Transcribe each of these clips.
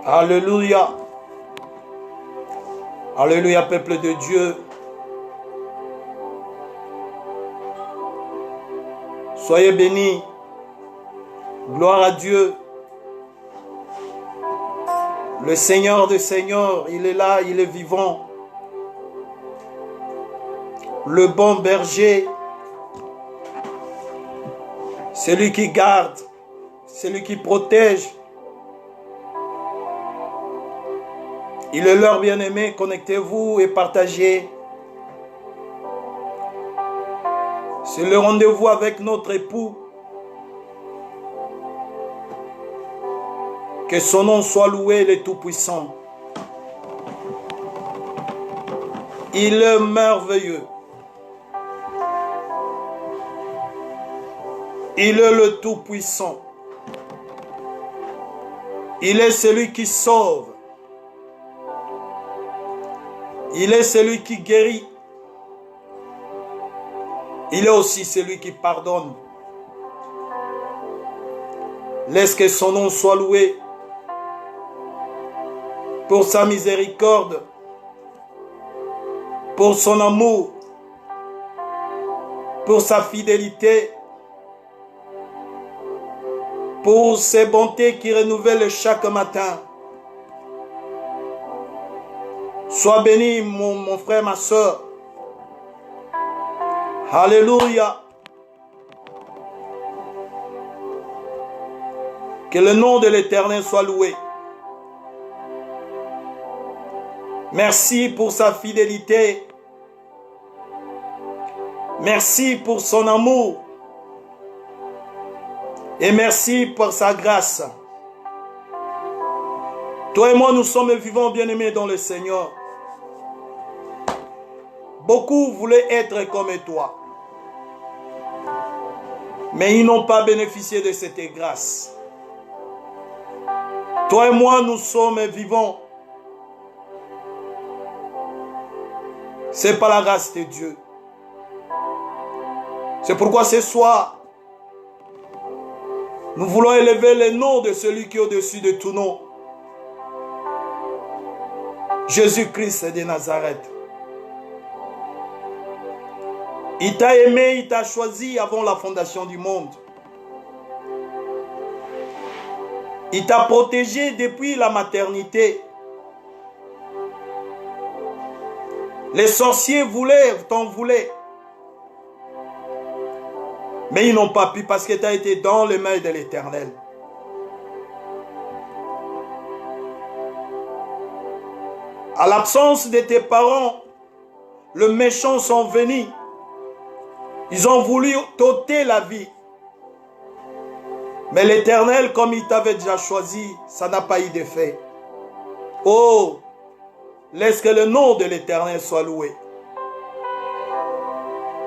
Alléluia. Alléluia, peuple de Dieu. Soyez bénis. Gloire à Dieu. Le Seigneur des Seigneurs, il est là, il est vivant. Le bon berger, celui qui garde, celui qui protège. Il est l'heure, bien-aimé, connectez-vous et partagez. C'est le rendez-vous avec notre époux. Que son nom soit loué, le Tout-Puissant. Il est merveilleux. Il est le Tout-Puissant. Il est celui qui sauve. Il est celui qui guérit. Il est aussi celui qui pardonne. Laisse que son nom soit loué pour sa miséricorde, pour son amour, pour sa fidélité, pour ses bontés qui renouvellent chaque matin. Sois béni, mon frère, ma soeur. Alléluia. Que le nom de l'Éternel soit loué. Merci pour sa fidélité. Merci pour son amour. Et merci pour sa grâce. Toi et moi, nous sommes vivants, bien-aimés dans le Seigneur. Beaucoup voulaient être comme toi. Mais ils n'ont pas bénéficié de cette grâce. Toi et moi, nous sommes vivants. C'est par la grâce de Dieu. C'est pourquoi ce soir, nous voulons élever le nom de celui qui est au-dessus de tout nom. Jésus-Christ de Nazareth. Il t'a aimé, il t'a choisi avant la fondation du monde. Il t'a protégé depuis la maternité. Les sorciers t'en voulaient. Mais ils n'ont pas pu parce que tu as été dans les mains de l'Éternel. À l'absence de tes parents, les méchants sont venus. Ils ont voulu t'ôter la vie. Mais l'Éternel, comme il t'avait déjà choisi, ça n'a pas eu d'effet. Oh, laisse que le nom de l'Éternel soit loué.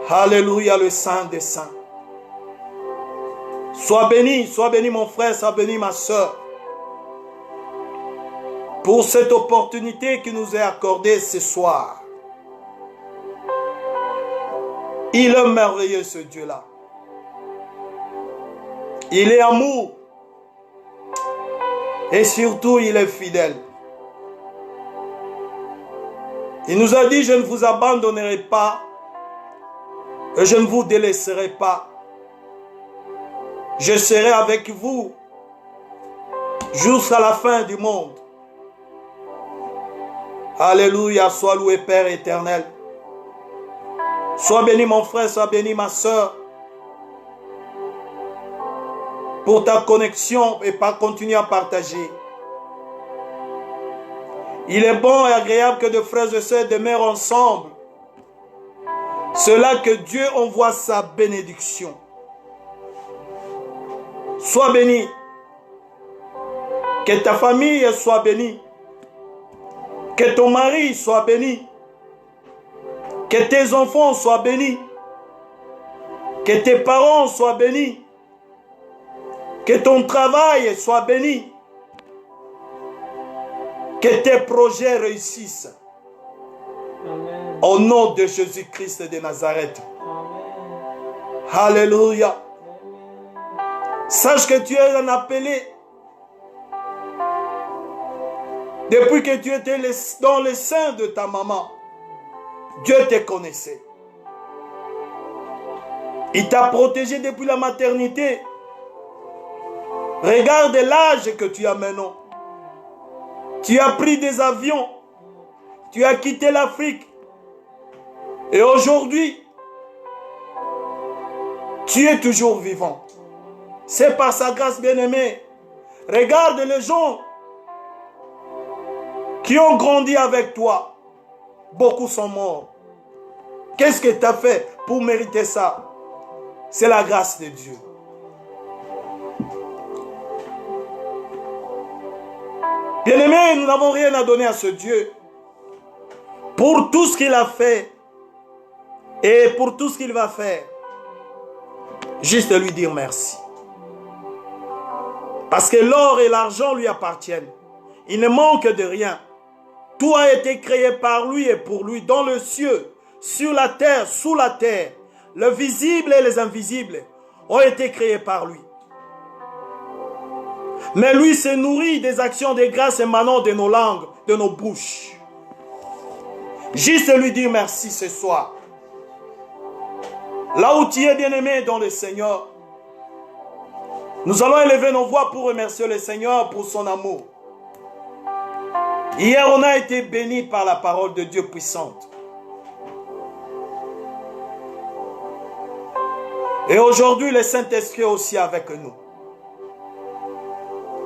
Alléluia, le Saint des Saints. Sois béni mon frère, sois béni ma soeur. Pour cette opportunité qui nous est accordée ce soir. Il est merveilleux ce Dieu-là. Il est amour. Et surtout, il est fidèle. Il nous a dit, je ne vous abandonnerai pas et je ne vous délaisserai pas. Je serai avec vous jusqu'à la fin du monde. Alléluia, sois loué Père éternel. Sois béni mon frère, sois béni ma soeur. Pour ta connexion et par continuer à partager. Il est bon et agréable que deux frères et sœurs demeurent ensemble. C'est là que Dieu envoie sa bénédiction. Sois béni. Que ta famille soit bénie. Que ton mari soit béni. Que tes enfants soient bénis. Que tes parents soient bénis. Que ton travail soit béni. Que tes projets réussissent. Amen. Au nom de Jésus-Christ de Nazareth. Amen. Alléluia. Sache que tu es un appelé. Depuis que tu étais dans le sein de ta maman, Dieu te connaissait. Il t'a protégé depuis la maternité. Regarde l'âge que tu as maintenant. Tu as pris des avions. Tu as quitté l'Afrique. Et aujourd'hui, tu es toujours vivant. C'est par sa grâce, bien-aimée. Regarde les gens qui ont grandi avec toi. Beaucoup sont morts. Qu'est-ce que tu as fait pour mériter ça? C'est la grâce de Dieu. Bien-aimés, nous n'avons rien à donner à ce Dieu pour tout ce qu'il a fait et pour tout ce qu'il va faire. Juste lui dire merci. Parce que l'or et l'argent lui appartiennent. Il ne manque de rien. Tout a été créé par lui et pour lui, dans le ciel, sur la terre, sous la terre. Le visible et les invisibles ont été créés par lui. Mais lui se nourrit des actions de grâce émanant de nos langues, de nos bouches. Juste lui dire merci ce soir. Là où tu es bien-aimé dans le Seigneur, nous allons élever nos voix pour remercier le Seigneur pour son amour. Hier, on a été bénis par la parole de Dieu puissante. Et aujourd'hui, le Saint-Esprit est aussi avec nous.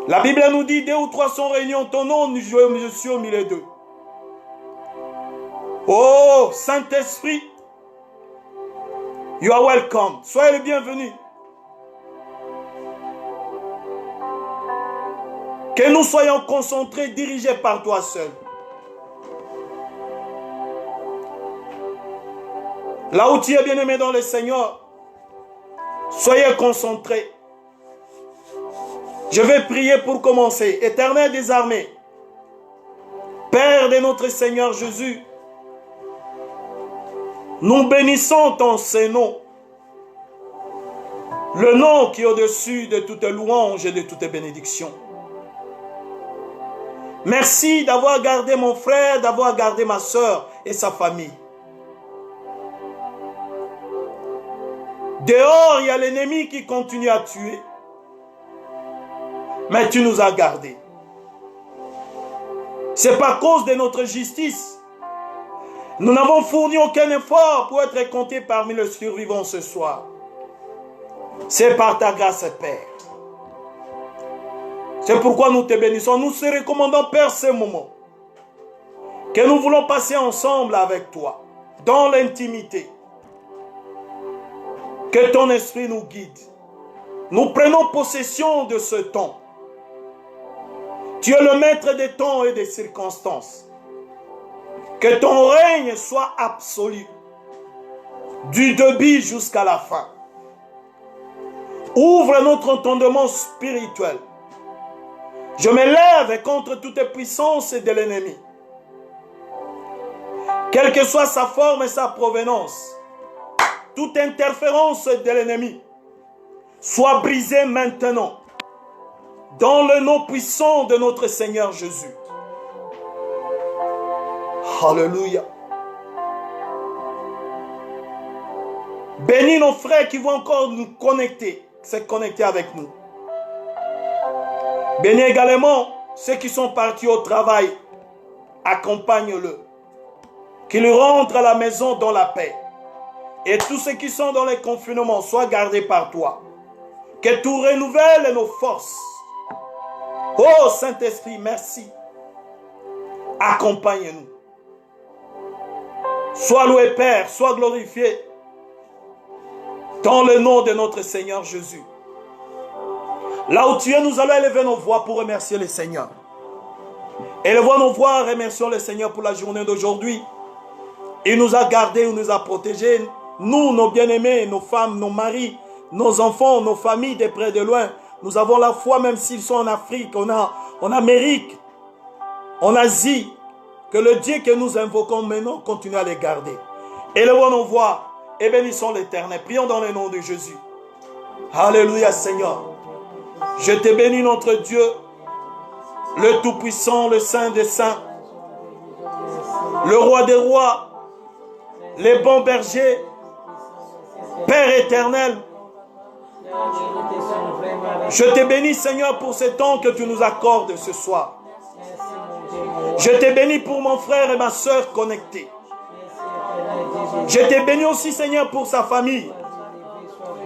La Bible nous dit, 2 ou 3 sont réunis en ton nom, je suis au milieu d'eux. Oh, Saint-Esprit, you are welcome. Soyez le bienvenu. Que nous soyons concentrés, dirigés par toi seul. Là où tu es bien-aimé dans le Seigneur, soyez concentrés. Je vais prier pour commencer. Éternel des armées, Père de notre Seigneur Jésus, nous bénissons ton Saint-Nom, le nom qui est au-dessus de toute louange et de toute bénédiction. Merci d'avoir gardé mon frère, d'avoir gardé ma soeur et sa famille. Dehors, il y a l'ennemi qui continue à tuer. Mais tu nous as gardés. C'est par cause de notre justice. Nous n'avons fourni aucun effort pour être comptés parmi les survivants ce soir. C'est par ta grâce, Père. C'est pourquoi nous te bénissons. Nous te recommandons, Père, ce moment que nous voulons passer ensemble avec toi, dans l'intimité. Que ton esprit nous guide. Nous prenons possession de ce temps. Tu es le maître des temps et des circonstances. Que ton règne soit absolu, du début jusqu'à la fin. Ouvre notre entendement spirituel. Je me lève contre toute puissance de l'ennemi. Quelle que soit sa forme et sa provenance, toute interférence de l'ennemi soit brisée maintenant. Dans le nom puissant de notre Seigneur Jésus. Alléluia. Bénis nos frères qui vont encore nous connecter, se connecter avec nous. Bénis également ceux qui sont partis au travail. Accompagne-le. Qu'ils rentrent à la maison dans la paix. Et tous ceux qui sont dans les confinements soient gardés par toi. Que tu renouvelles nos forces. Oh Saint-Esprit, merci. Accompagne-nous. Sois loué Père, sois glorifié. Dans le nom de notre Seigneur Jésus. Là où tu es, nous allons élever nos voix pour remercier le Seigneur. Élevons nos voix, remercions le Seigneur pour la journée d'aujourd'hui. Il nous a gardés, il nous a protégés. Nous, nos bien-aimés, nos femmes, nos maris, nos enfants, nos familles de près de loin. Nous avons la foi même s'ils sont en Afrique, en Amérique, en Asie. Que le Dieu que nous invoquons maintenant continue à les garder. Élevons nos voix et bénissons l'Éternel. Prions dans le nom de Jésus. Alléluia Seigneur. Je te bénis notre Dieu, le Tout-Puissant, le Saint des Saints, le Roi des Rois, les bons bergers, Père éternel. Je te bénis Seigneur pour ce temps que tu nous accordes ce soir. Je te bénis pour mon frère et ma soeur connectés. Je te bénis aussi Seigneur pour sa famille.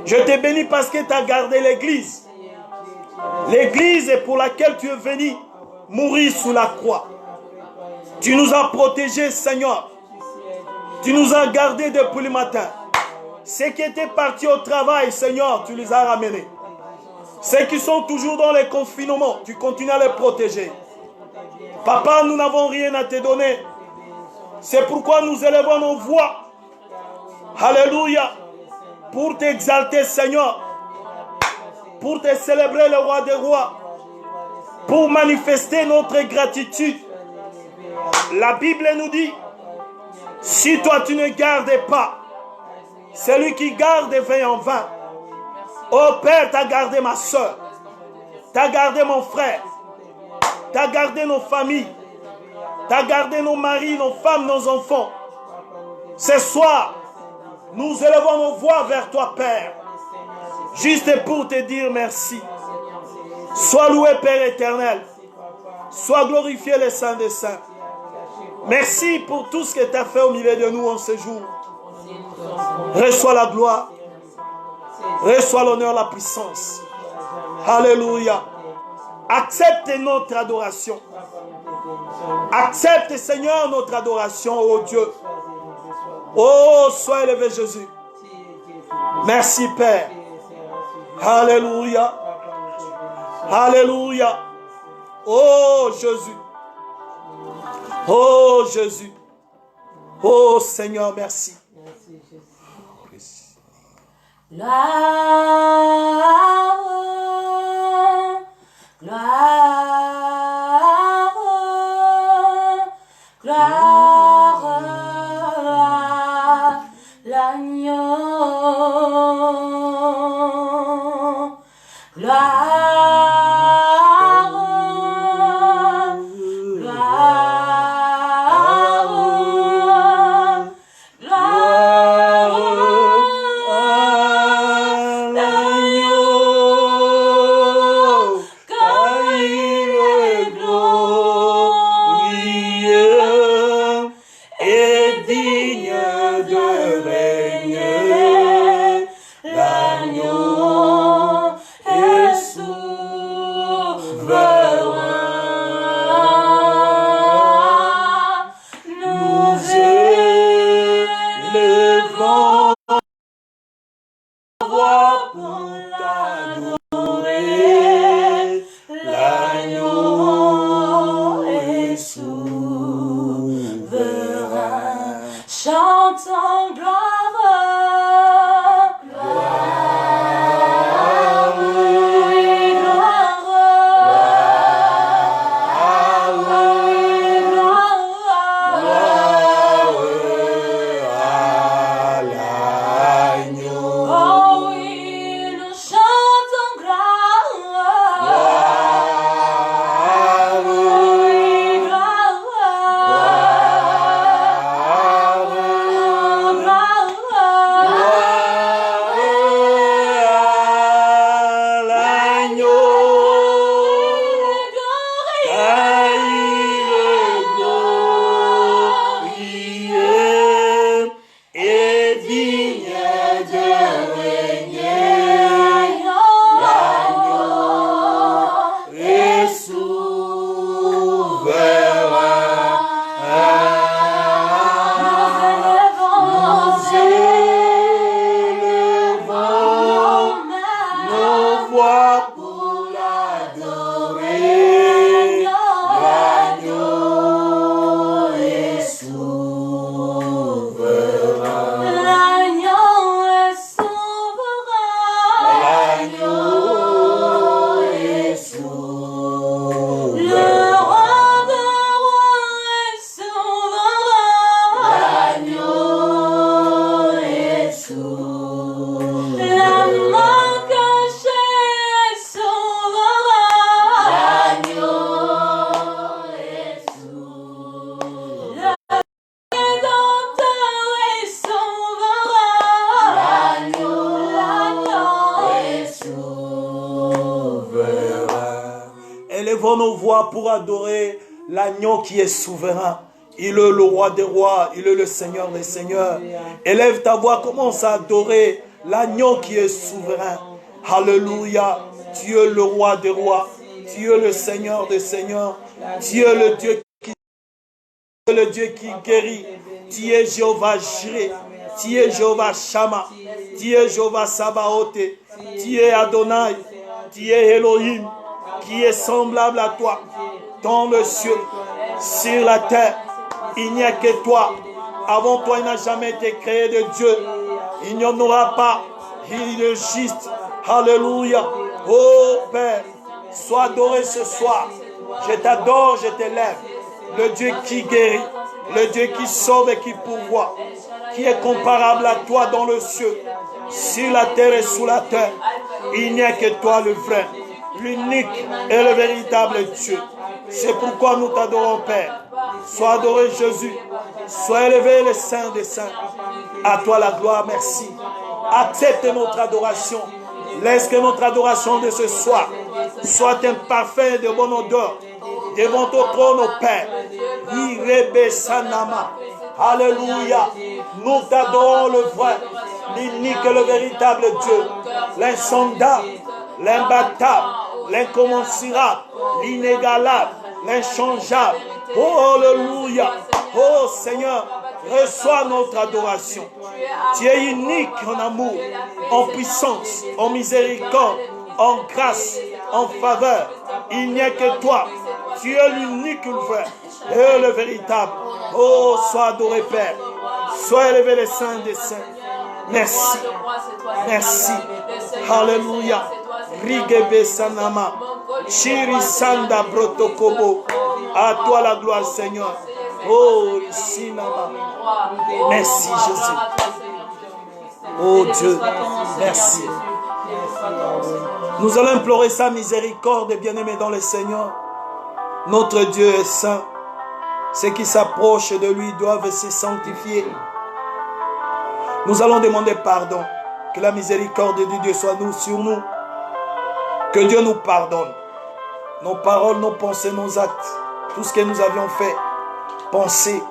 Je te bénis parce que tu as gardé l'église. L'église pour laquelle tu es venu mourir sous la croix. Tu nous as protégés Seigneur. Tu nous as gardés depuis le matin. Ceux qui étaient partis au travail Seigneur, tu les as ramenés. Ceux qui sont toujours dans les confinements, tu continues à les protéger. Papa, nous n'avons rien à te donner. C'est pourquoi nous élevons nos voix. Alléluia. Pour t'exalter, Seigneur. Pour te célébrer, le roi des rois. Pour manifester notre gratitude. La Bible nous dit, si toi tu ne gardes pas, celui qui garde veille en vain. Oh Père, tu as gardé ma soeur. Tu as gardé mon frère. Tu as gardé nos familles. Tu as gardé nos maris, nos femmes, nos enfants. Ce soir, nous élevons nos voix vers toi, Père. Juste pour te dire merci. Sois loué, Père éternel. Sois glorifié, le Saint des Saints. Merci pour tout ce que tu as fait au milieu de nous en ce jour. Reçois la gloire. Reçois l'honneur, la puissance. Alléluia. Accepte notre adoration. Accepte, Seigneur, notre adoration, ô Dieu. Oh, sois élevé, Jésus. Merci, Père. Alléluia. Alléluia. Oh, Jésus. Oh, Jésus. Oh, Seigneur, merci. Gloire, gloire, gloire à l'agneau. Oh oui, nous chantons Élevons nos voix pour adorer l'agneau qui est souverain. Il est le roi des rois, il est le Seigneur des seigneurs. Élève ta voix, commence à adorer l'agneau qui est souverain. Alléluia. Tu es le roi des rois, tu es le Seigneur des seigneurs, tu es le Dieu qui guérit, tu es Jéhovah Jireh, tu es Jéhovah Shammah, tu es Jéhovah Sabaoth, tu es Adonai, tu es Elohim, qui est semblable à toi dans le ciel, sur la terre. Il n'y a que toi. Avant toi, il n'a jamais été créé de Dieu. Il n'y en aura pas. Il est juste. Alléluia. Oh Père, sois adoré ce soir. Je t'adore, je t'élève. Le Dieu qui guérit, le Dieu qui sauve et qui pourvoit, qui est comparable à toi dans le ciel, sur la terre et sous la terre. Il n'y a que toi le vrai, l'unique et le véritable Dieu. C'est pourquoi nous t'adorons, Père. Sois adoré, Jésus. Sois élevé, le Saint des Saints. À toi la gloire, merci. Accepte notre adoration. Laisse que notre adoration de ce soir soit un parfum de bonne odeur devant ton trône, au Père. Irebe Sanama. Alléluia. Nous t'adorons, le vrai, l'unique et le véritable Dieu, l'insondable, l'imbattable, l'incommensurable, l'inégalable, l'inchangeable. Oh, alléluia. Oh Seigneur, reçois notre adoration. Tu es unique en amour, en puissance, en miséricorde, en grâce, en faveur. Il n'y a que toi. Tu es l'unique, le vrai et le véritable. Oh, sois adoré, Père. Sois élevé, les saints des saints. Merci. Merci. Alléluia. Rigebe Sanama. Chiri Sanda Brotokobo. À toi la gloire, Seigneur. Oh, Sinama. Merci, Jésus. Oh Dieu, merci. Nous allons implorer sa miséricorde, bien-aimés dans le Seigneur. Notre Dieu est saint. Ceux qui s'approchent de lui doivent se sanctifier. Nous allons demander pardon. Que la miséricorde de Dieu soit sur nous. Que Dieu nous pardonne. Nos paroles, nos pensées, nos actes. Tout ce que nous avions fait. Pensées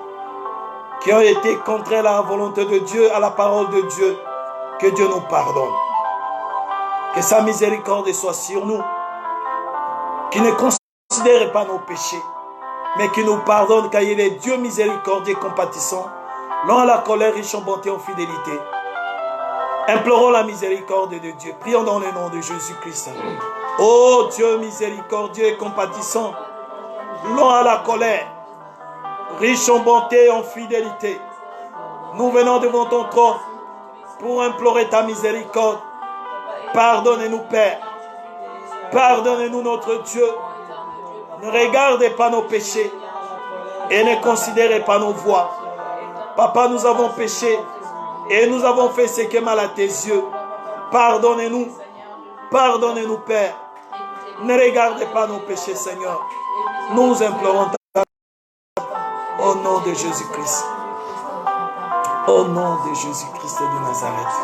qui ont été contraires à la volonté de Dieu, à la parole de Dieu. Que Dieu nous pardonne. Que sa miséricorde soit sur nous. Qui ne considère pas nos péchés, mais qui nous pardonne, car il est Dieu miséricordieux et compatissant, lent à la colère, riche en bonté et en fidélité. Implorons la miséricorde de Dieu. Prions dans le nom de Jésus-Christ. Ô Dieu miséricordieux et compatissant, lent à la colère, riche en bonté et en fidélité, nous venons devant ton trône pour implorer ta miséricorde. Pardonnez-nous, Père. Pardonnez-nous, notre Dieu. Ne regardez pas nos péchés et ne considérez pas nos voies. Papa, nous avons péché et nous avons fait ce qui est mal à tes yeux. Pardonnez-nous. Pardonnez-nous, Père. Ne regardez pas nos péchés, Seigneur. Nous implorons ta au nom de Jésus-Christ. Au nom de Jésus-Christ de Nazareth.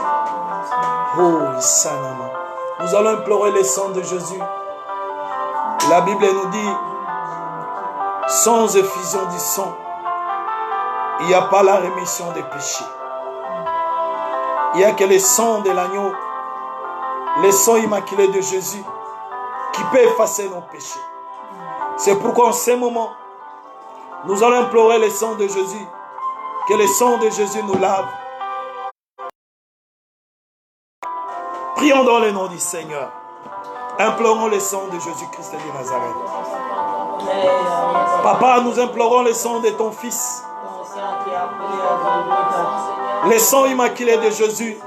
Oh, Sanama. Nous allons implorer le sang de Jésus. La Bible nous dit, sans effusion du sang, il n'y a pas la rémission des péchés. Il n'y a que le sang de l'agneau, le sang immaculé de Jésus, qui peut effacer nos péchés. C'est pourquoi en ce moment, nous allons implorer le sang de Jésus, que le sang de Jésus nous lave. Prions dans le nom du Seigneur. Implorons le sang de Jésus-Christ de Nazareth. Papa, nous implorons le sang de ton Fils. Le sang immaculé de Jésus.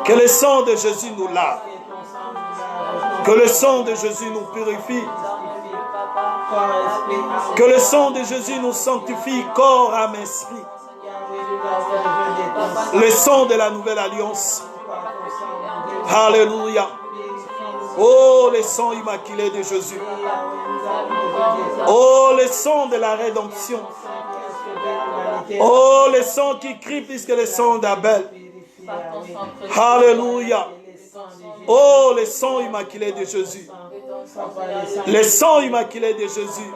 Que le sang de Jésus nous lave. Que le sang de Jésus nous purifie. Que le sang de Jésus nous sanctifie, corps, âme, esprit. Le sang de la nouvelle alliance. Alléluia. Oh, le sang immaculé de Jésus. Oh, le sang de la rédemption. Oh, le sang qui crie plus que le sang d'Abel. Alléluia. Oh, le sang immaculé de Jésus. Le sang immaculé de Jésus.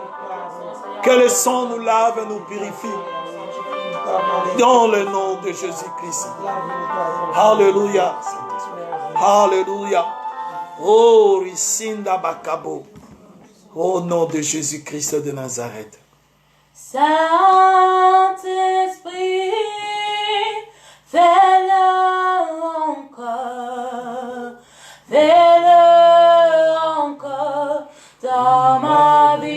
Que le sang nous lave et nous purifie. Dans le nom de Jésus-Christ. Alléluia. Alléluia. Oh, Risinda Bakabo. Au nom de Jésus-Christ de Nazareth. Saint-Esprit, fais-le encore dans ma vie.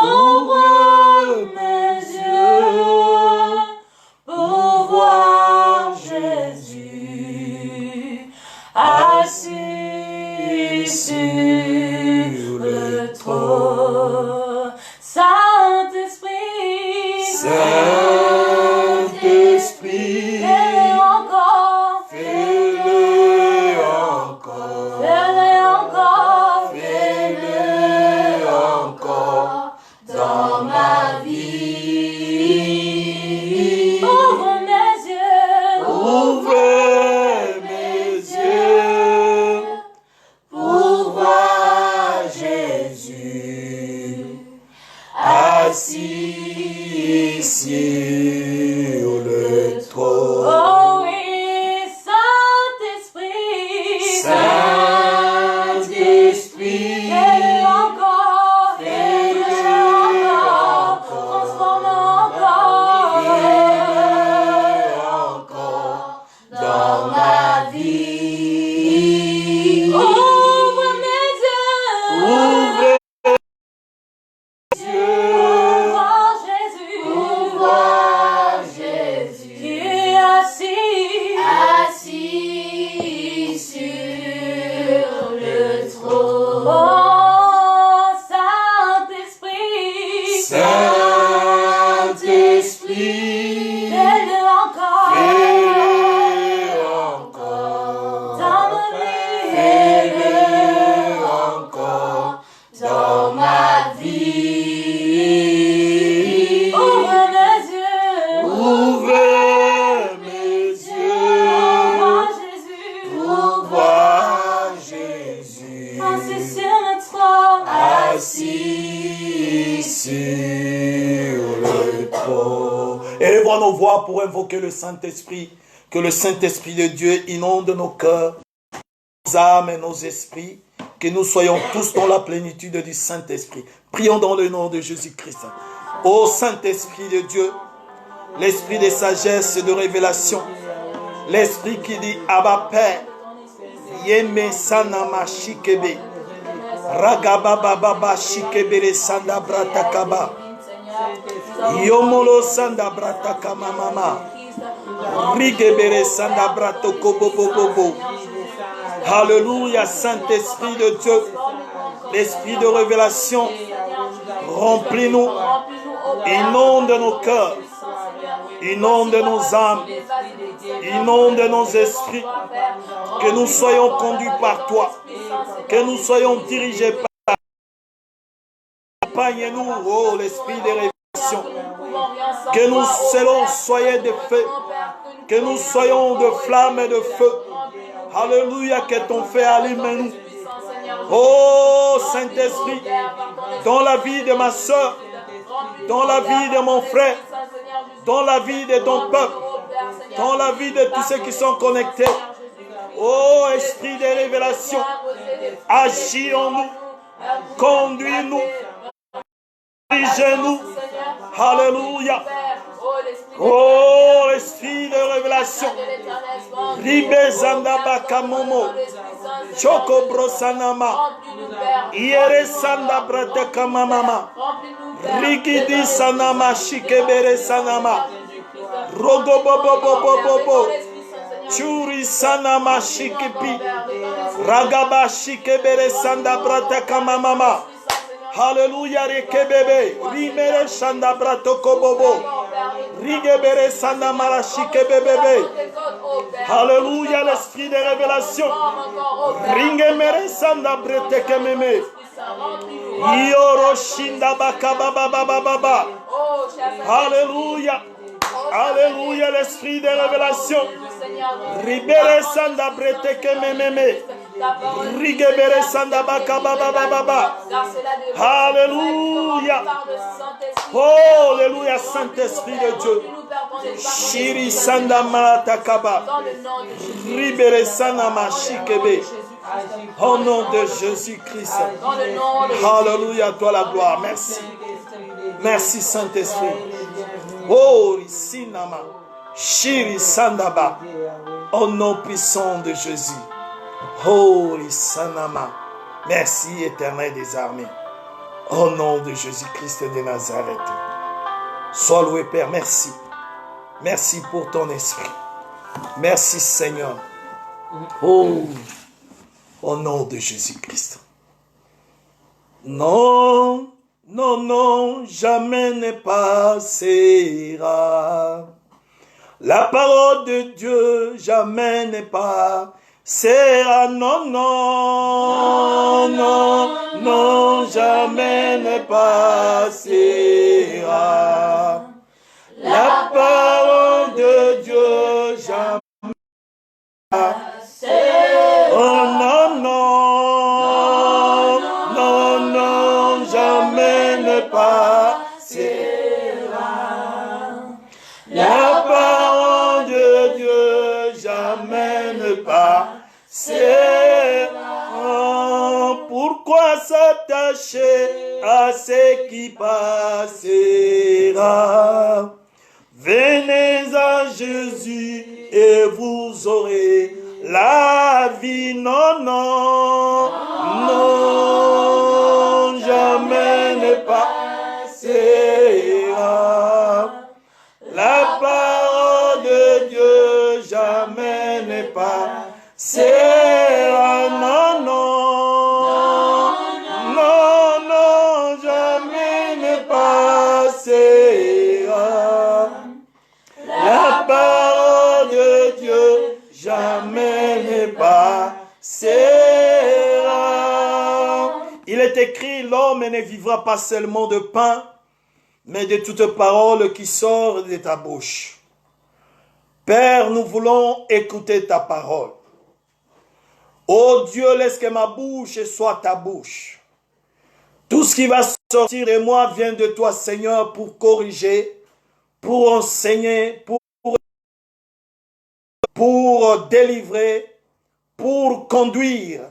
Ouvre mes yeux pour voir Jésus assis sur le trône. Saint-Esprit, Saint-Esprit, fais-le encore, fais-le encore, fais-le encore, fais-le encore dans ma vie. ouvre mes yeux, Ouvrez mes yeux pour voir Jésus assis sur le trône. oh oui, Saint-Esprit, Saint-Esprit, fais-le encore, fais-le encore, transforme encore dans ma vie. ouvre mes yeux, Ouvrez pour voir Jésus, pour voir Jésus qui est assis Assis sur le trône. oh Saint-Esprit, Saint-Esprit, fais-le encore fais-le encore, dans ma vie, fais-le encore dans ma vie. ouvre mes yeux, Ouvrez mes pour yeux voir Jésus pour voir Jésus assis sur le trône. assis sur le trône. Élevons nos voix pour invoquer le Saint-Esprit. Que le Saint-Esprit de Dieu inonde nos cœurs, nos âmes et nos esprits. Que nous soyons tous dans la plénitude du Saint-Esprit. Prions dans le nom de Jésus-Christ. Ô Saint-Esprit de Dieu, l'Esprit de sagesse et de révélation, l'Esprit qui dit Abba Père, Yeme Sanama Shikebe, Ragababa Baba Shikebere Sanda Bratakaba, Yomolo Sanda Bratakama Mama, Rigebere Sanda Bratoko Bobo Bobo. Alléluia, Saint-Esprit de Dieu, l'Esprit de révélation, remplis-nous, inonde nos cœurs, inonde nos âmes, inonde nos esprits, que nous soyons conduits par toi, que nous soyons dirigés par toi. Accompagne-nous, oh l'Esprit de révélation, que nous soyons de feu, que nous soyons de flammes et de feu. Alléluia, que ton feu allume nous. Oh Saint-Esprit, dans la vie de ma soeur, dans la vie de mon frère, dans la vie de ton peuple, dans la vie de tous ceux qui sont connectés. Oh Esprit de révélation, agis en nous, conduis-nous, dirige-nous. Alléluia. Oh Esprit de révélation, Ribe Zanda Bakamomo, Choko Brosanama, Iere Sanda Brateka Mama, Rigidi Sanama Shikebere Sanama, Rogo Bobo Bobo Bobo, Churi Sanama Shikipi, Ragaba Shikebere Sanda Brateka Mama. Alléluia, Rekebebe, Rimere Shanda Bratoko Bobo, Rigebere Sanda Marashike Bebebe. Alléluia, l'Esprit de révélation. Ringemere Sanda Breteke Meme. Yoro Shinda Bakaba Baba Baba. Alléluia. Alléluia, l'Esprit de révélation. Seigneur. Ribere sanda breteke mememe. Rigebere sanda bakababababa. Alléluia. Oh, alléluia, Saint-Esprit de Dieu. Shiri sanda matakaba. Ribere sanda mashikebe. Au nom de Jésus-Christ. Alléluia, toi la gloire. Merci. Merci, Saint-Esprit. Oh, Sinama. Shiri sandaba. Au nom puissant de Jésus. Oh, Sanama. Merci, Éternel des armées. Au nom de Jésus-Christ de Nazareth. Sois loué, Père. Merci. Merci pour ton esprit. Merci, Seigneur. Oh, au nom de Jésus-Christ. Non, non, non, jamais ne passera. La parole de Dieu jamais ne passera. Non, non, non, non, jamais ne passera. La parole de Dieu jamais oh non, non, non, non, jamais ne passera. La parole de Dieu jamais ne passera. Pourquoi s'attacher à ce qui passera? Venez à Jésus et vous aurez la vie. Non, non, non, jamais ne passera. La parole de Dieu jamais ne passera. Non, non, non, non, jamais ne passera. La parole de Dieu jamais ne passera. Il est écrit, l'homme ne vivra pas seulement de pain, mais de toute parole qui sort de ta bouche. Père, nous voulons écouter ta parole. Oh Dieu, laisse que ma bouche soit ta bouche. Tout ce qui va sortir de moi vient de toi, Seigneur, pour corriger, pour enseigner, pour délivrer, pour conduire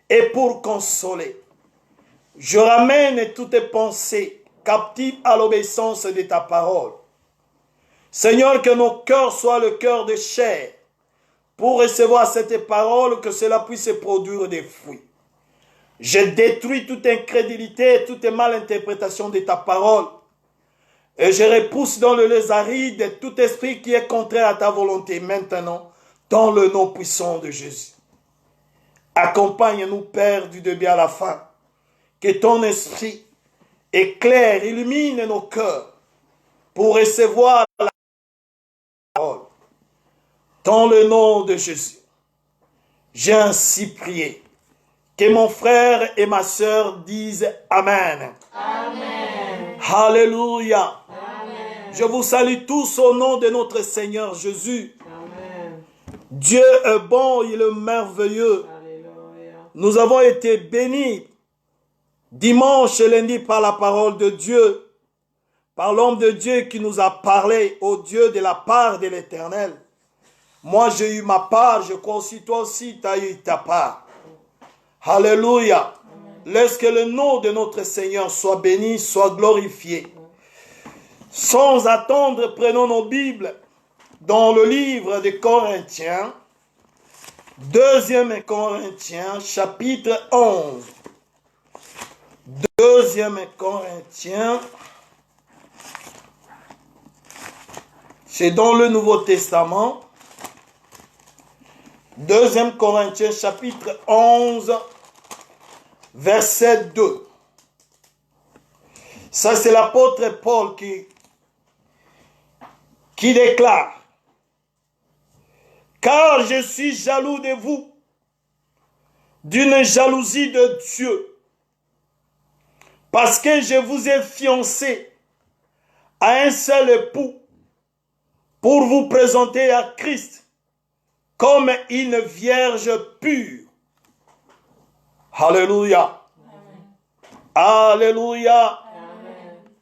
et pour consoler. Je ramène toutes tes pensées captives à l'obéissance de ta parole. Seigneur, que nos cœurs soient le cœur de chair pour recevoir cette parole, que cela puisse produire des fruits. Je détruis toute incrédulité, toute malinterprétation de ta parole. Et je repousse dans le lieu aride tout esprit qui est contraire à ta volonté maintenant, dans le nom puissant de Jésus. Accompagne-nous, Père, du début à la fin. Que ton esprit éclaire, illumine nos cœurs pour recevoir la parole. Dans le nom de Jésus, j'ai ainsi prié. Que mon frère et ma sœur disent Amen. Amen. Alléluia. Amen. Je vous salue tous au nom de notre Seigneur Jésus. Amen. Dieu est bon, il est merveilleux. Alléluia. Nous avons été bénis dimanche et lundi par la parole de Dieu, par l'homme de Dieu qui nous a parlé, ô Dieu, de la part de l'Éternel. Moi, j'ai eu ma part, je crois aussi, toi aussi, tu as eu ta part. Alléluia. Laisse que le nom de notre Seigneur soit béni, soit glorifié. Sans attendre, prenons nos Bibles dans le livre des Corinthiens, 2 Corinthiens, chapitre 11. 2 Corinthiens, c'est dans le Nouveau Testament. 2 Corinthiens, chapitre 11, verset 2. Ça, c'est l'apôtre Paul qui déclare: car je suis jaloux de vous, d'une jalousie de Dieu, parce que je vous ai fiancé à un seul époux pour vous présenter à Christ. comme une vierge pure. Alléluia. Alléluia.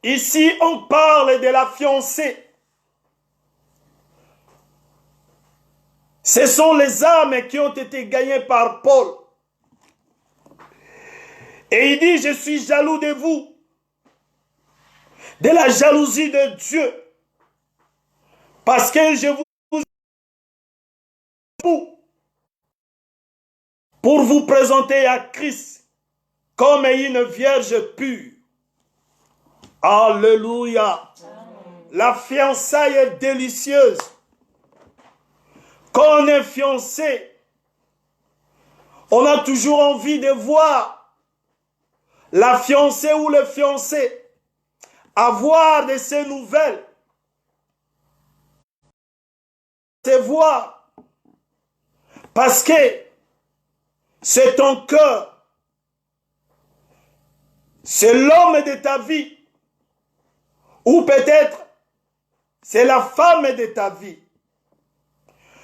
Ici, on parle de la fiancée. Ce sont les âmes qui ont été gagnées par Paul. Et il dit, je suis jaloux de vous. De la jalousie de Dieu. Parce que je vous pour vous présenter à Christ comme une vierge pure. Alléluia. La fiançaille est délicieuse. Quand on est fiancé, on a toujours envie de voir la fiancée ou le fiancé, avoir de ses nouvelles, se voir, parce que c'est ton cœur, c'est l'homme de ta vie, ou peut-être c'est la femme de ta vie.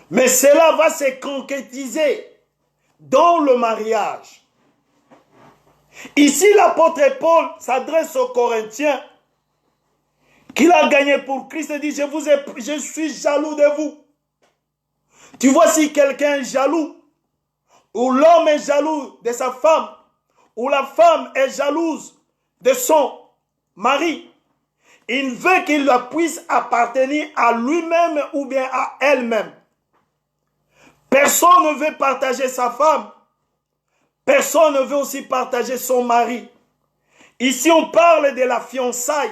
Mais cela va se concrétiser dans le mariage. Ici, l'apôtre Paul s'adresse aux Corinthiens qu'il a gagné pour Christ et dit, je suis jaloux de vous. Tu vois, si quelqu'un est jaloux, ou l'homme est jaloux de sa femme, ou la femme est jalouse de son mari, il veut qu'il puisse appartenir à lui-même ou bien à elle-même. Personne ne veut partager sa femme. Personne ne veut aussi partager son mari. Ici, on parle de la fiançaille.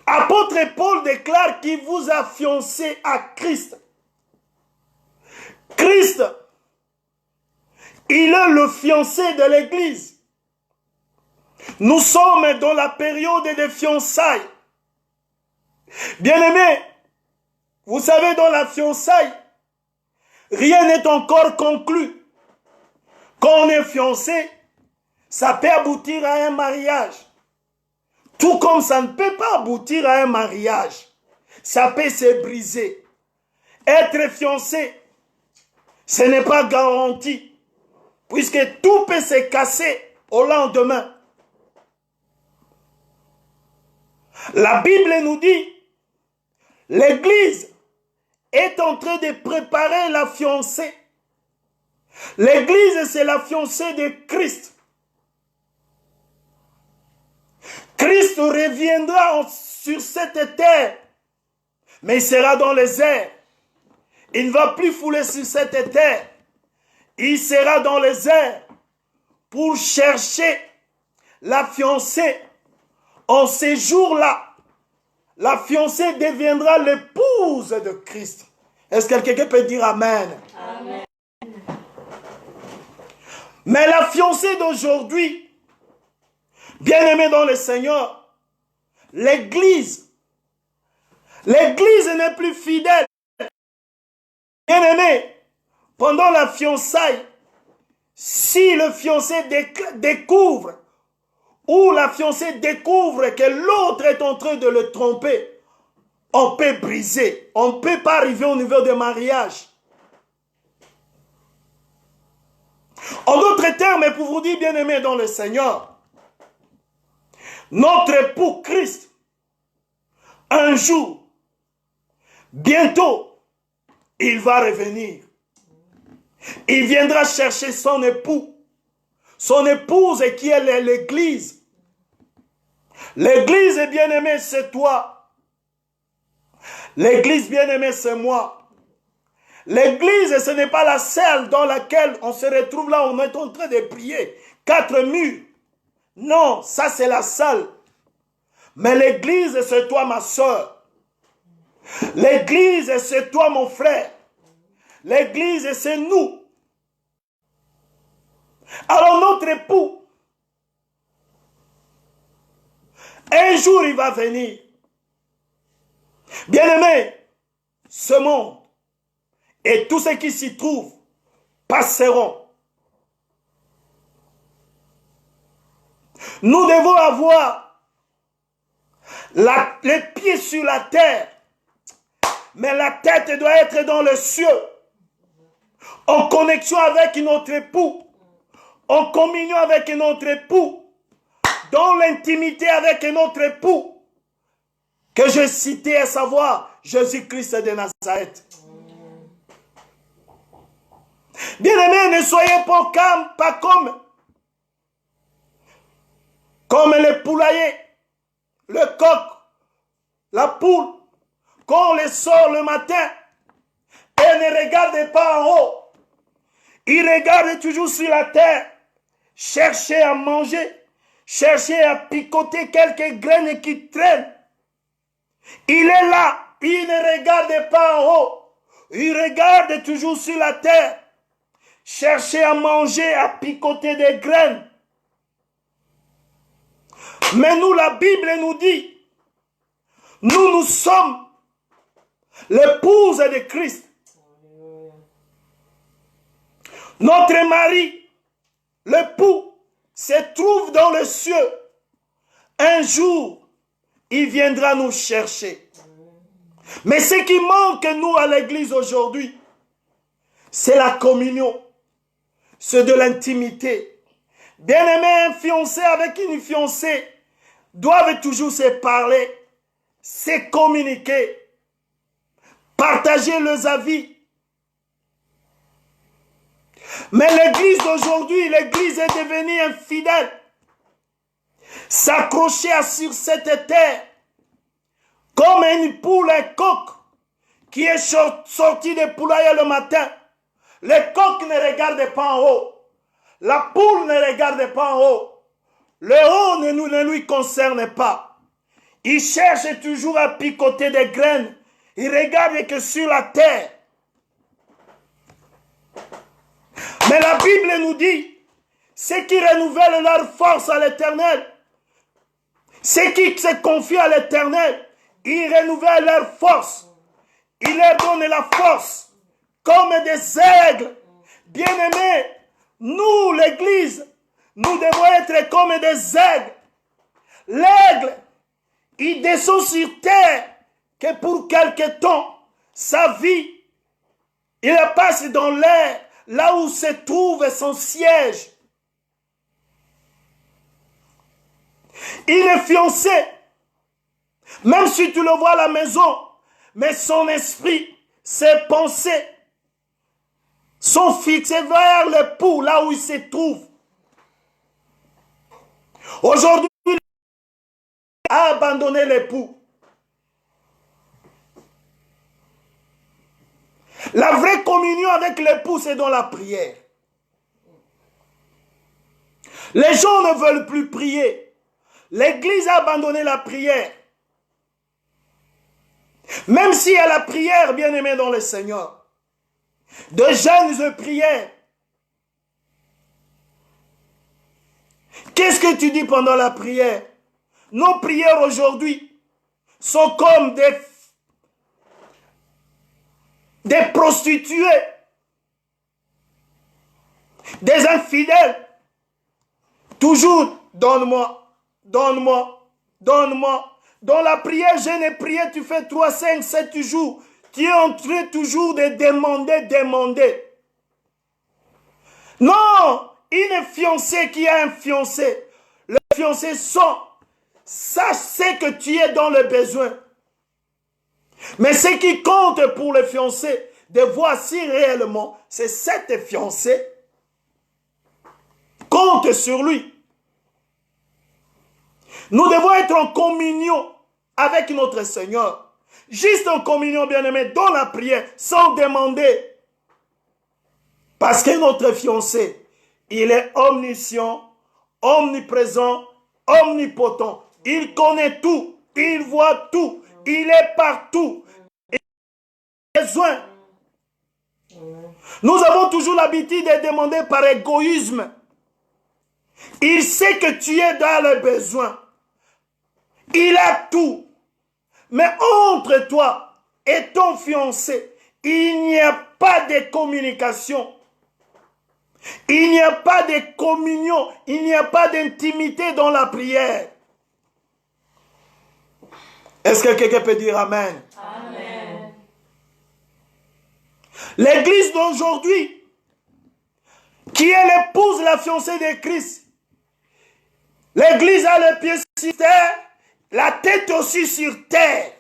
Apôtre Paul déclare qu'il vous a fiancé à Christ. Christ, il est le fiancé de l'Église. Nous sommes dans la période des fiançailles. Bien-aimés, vous savez, dans la fiançaille, rien n'est encore conclu. Quand on est fiancé, ça peut aboutir à un mariage. Tout comme ça ne peut pas aboutir à un mariage. Ça peut se briser. Être fiancé, ce n'est pas garanti. Puisque tout peut se casser au lendemain. La Bible nous dit, l'Église est en train de préparer la fiancée. L'Église, c'est la fiancée de Christ. Christ reviendra sur cette terre, mais il sera dans les airs. Il ne va plus fouler sur cette terre. Il sera dans les airs pour chercher la fiancée. En ces jours-là, la fiancée deviendra l'épouse de Christ. Est-ce que quelqu'un peut dire Amen? Amen. Mais la fiancée d'aujourd'hui, bien-aimée dans le Seigneur, l'Église n'est plus fidèle. Bien-aimé, pendant la fiançaille, si le fiancé découvre ou la fiancée découvre que l'autre est en train de le tromper, on peut briser. On ne peut pas arriver au niveau de mariage. En d'autres termes, pour vous dire, bien-aimés dans le Seigneur, notre époux Christ, un jour, bientôt, il va revenir. Il viendra chercher son époux. Son épouse qui est l'Église. L'Église, bien-aimée, c'est toi. L'Église, bien-aimée, c'est moi. L'Église, ce n'est pas la salle dans laquelle on se retrouve là, on est en train de prier. 4 murs. Non, ça c'est la salle. Mais l'Église, c'est toi, ma soeur. L'Église, c'est toi, mon frère. L'Église, c'est nous. Alors notre époux, un jour il va venir. Bien-aimé, ce monde et tous ceux qui s'y trouvent passeront. Nous devons avoir les pieds sur la terre Mais la tête doit être dans le cieux, en connexion avec notre époux, en communion avec notre époux, dans l'intimité avec notre époux, que je citais, à savoir Jésus-Christ de Nazareth. Bien-aimés, ne soyez pas comme le poulailler, le coq, la poule, qu'on les sort le matin et ne regardez pas en haut. Ils regardent toujours sur la terre, chercher à manger, chercher à picoter quelques graines qui traînent. Il est là, il ne regarde pas en haut. Il regarde toujours sur la terre, chercher à manger, à picoter des graines. Mais nous, la Bible nous dit, nous sommes l'épouse de Christ. Notre mari, l'époux, se trouve dans le cieux. Un jour, il viendra nous chercher. Mais ce qui manque, nous, à l'église aujourd'hui, c'est la communion. C'est de l'intimité. Bien-aimé, un fiancé avec une fiancée doivent toujours se parler, se communiquer, partager leurs avis. Mais l'église d'aujourd'hui, l'église est devenue infidèle. S'accrocher sur cette terre comme une poule, un coq qui est sorti des poulaillers le matin. Le coq ne regarde pas en haut. La poule ne regarde pas en haut. Le haut ne lui concerne pas. Il cherche toujours à picoter des graines. Il regarde que sur la terre. Mais la Bible nous dit, ceux qui renouvellent leur force à l'Éternel, ceux qui se confient à l'Éternel, ils renouvellent leur force. Il leur donne la force comme des aigles. Bien-aimés, nous, l'Église, nous devons être comme des aigles. L'aigle, il descend sur terre que pour quelque temps, sa vie, il passe dans l'air, là où se trouve son siège. Il est fiancé, même si tu le vois à la maison, mais son esprit, ses pensées sont fixées vers l'époux, là où il se trouve. Aujourd'hui, il a abandonné l'époux. La vraie communion avec l'époux, c'est dans la prière. Les gens ne veulent plus prier. L'Église a abandonné la prière. Même s'il y a la prière, bien-aimé dans le Seigneur, de jeûnes prières. Qu'est-ce que tu dis pendant la prière? Nos prières aujourd'hui sont comme des prostituées, des infidèles. Toujours, donne-moi, donne-moi, donne-moi. Dans la prière, jeûne et prière, tu fais 3, 5, 7 jours. Tu es en train toujours de demander. Non, une fiancée qui a un fiancé, le fiancé sait que tu es dans le besoin. Mais ce qui compte pour le fiancé, de voir si réellement c'est cette fiancée, compte sur lui. Nous devons être en communion avec notre Seigneur. Juste en communion, bien-aimé, dans la prière, sans demander. Parce que notre fiancé, il est omniscient, omniprésent, omnipotent. Il connaît tout, il voit tout, il est partout. Il a besoin. Nous avons toujours l'habitude de demander par égoïsme. Il sait que tu es dans le besoin. Il a tout. Mais entre toi et ton fiancé, il n'y a pas de communication. Il n'y a pas de communion. Il n'y a pas d'intimité dans la prière. Est-ce que quelqu'un peut dire Amen? Amen. L'église d'aujourd'hui, qui est l'épouse, la fiancée de Christ, l'église a les pieds sur terre, la tête aussi sur terre.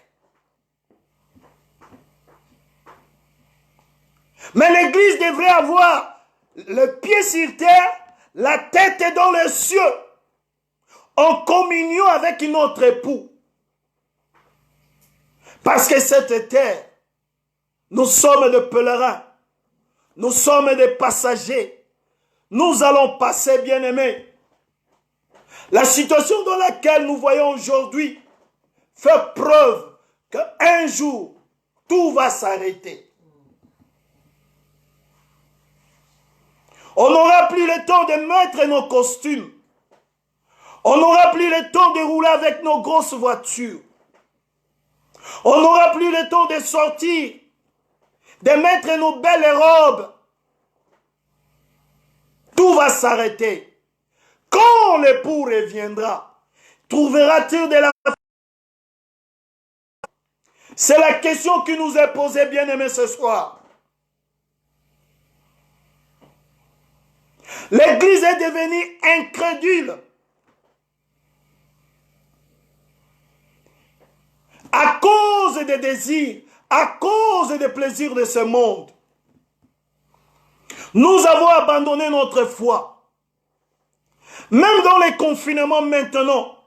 Mais l'église devrait avoir le pied sur terre, la tête dans les cieux, en communion avec notre époux. Parce que cette terre, nous sommes des pèlerins, nous sommes des passagers, nous allons passer, bien-aimés. La situation dans laquelle nous voyons aujourd'hui fait preuve qu'un jour, tout va s'arrêter. On n'aura plus le temps de mettre nos costumes. On n'aura plus le temps de rouler avec nos grosses voitures. On n'aura plus le temps de sortir, de mettre nos belles robes. Tout va s'arrêter. Quand l'époux reviendra, trouvera-t-il de la... C'est la question qui nous est posée, bien-aimés, ce soir. L'église est devenue incrédule à cause des désirs, à cause des plaisirs de ce monde. Nous avons abandonné notre foi. Même dans les confinements maintenant,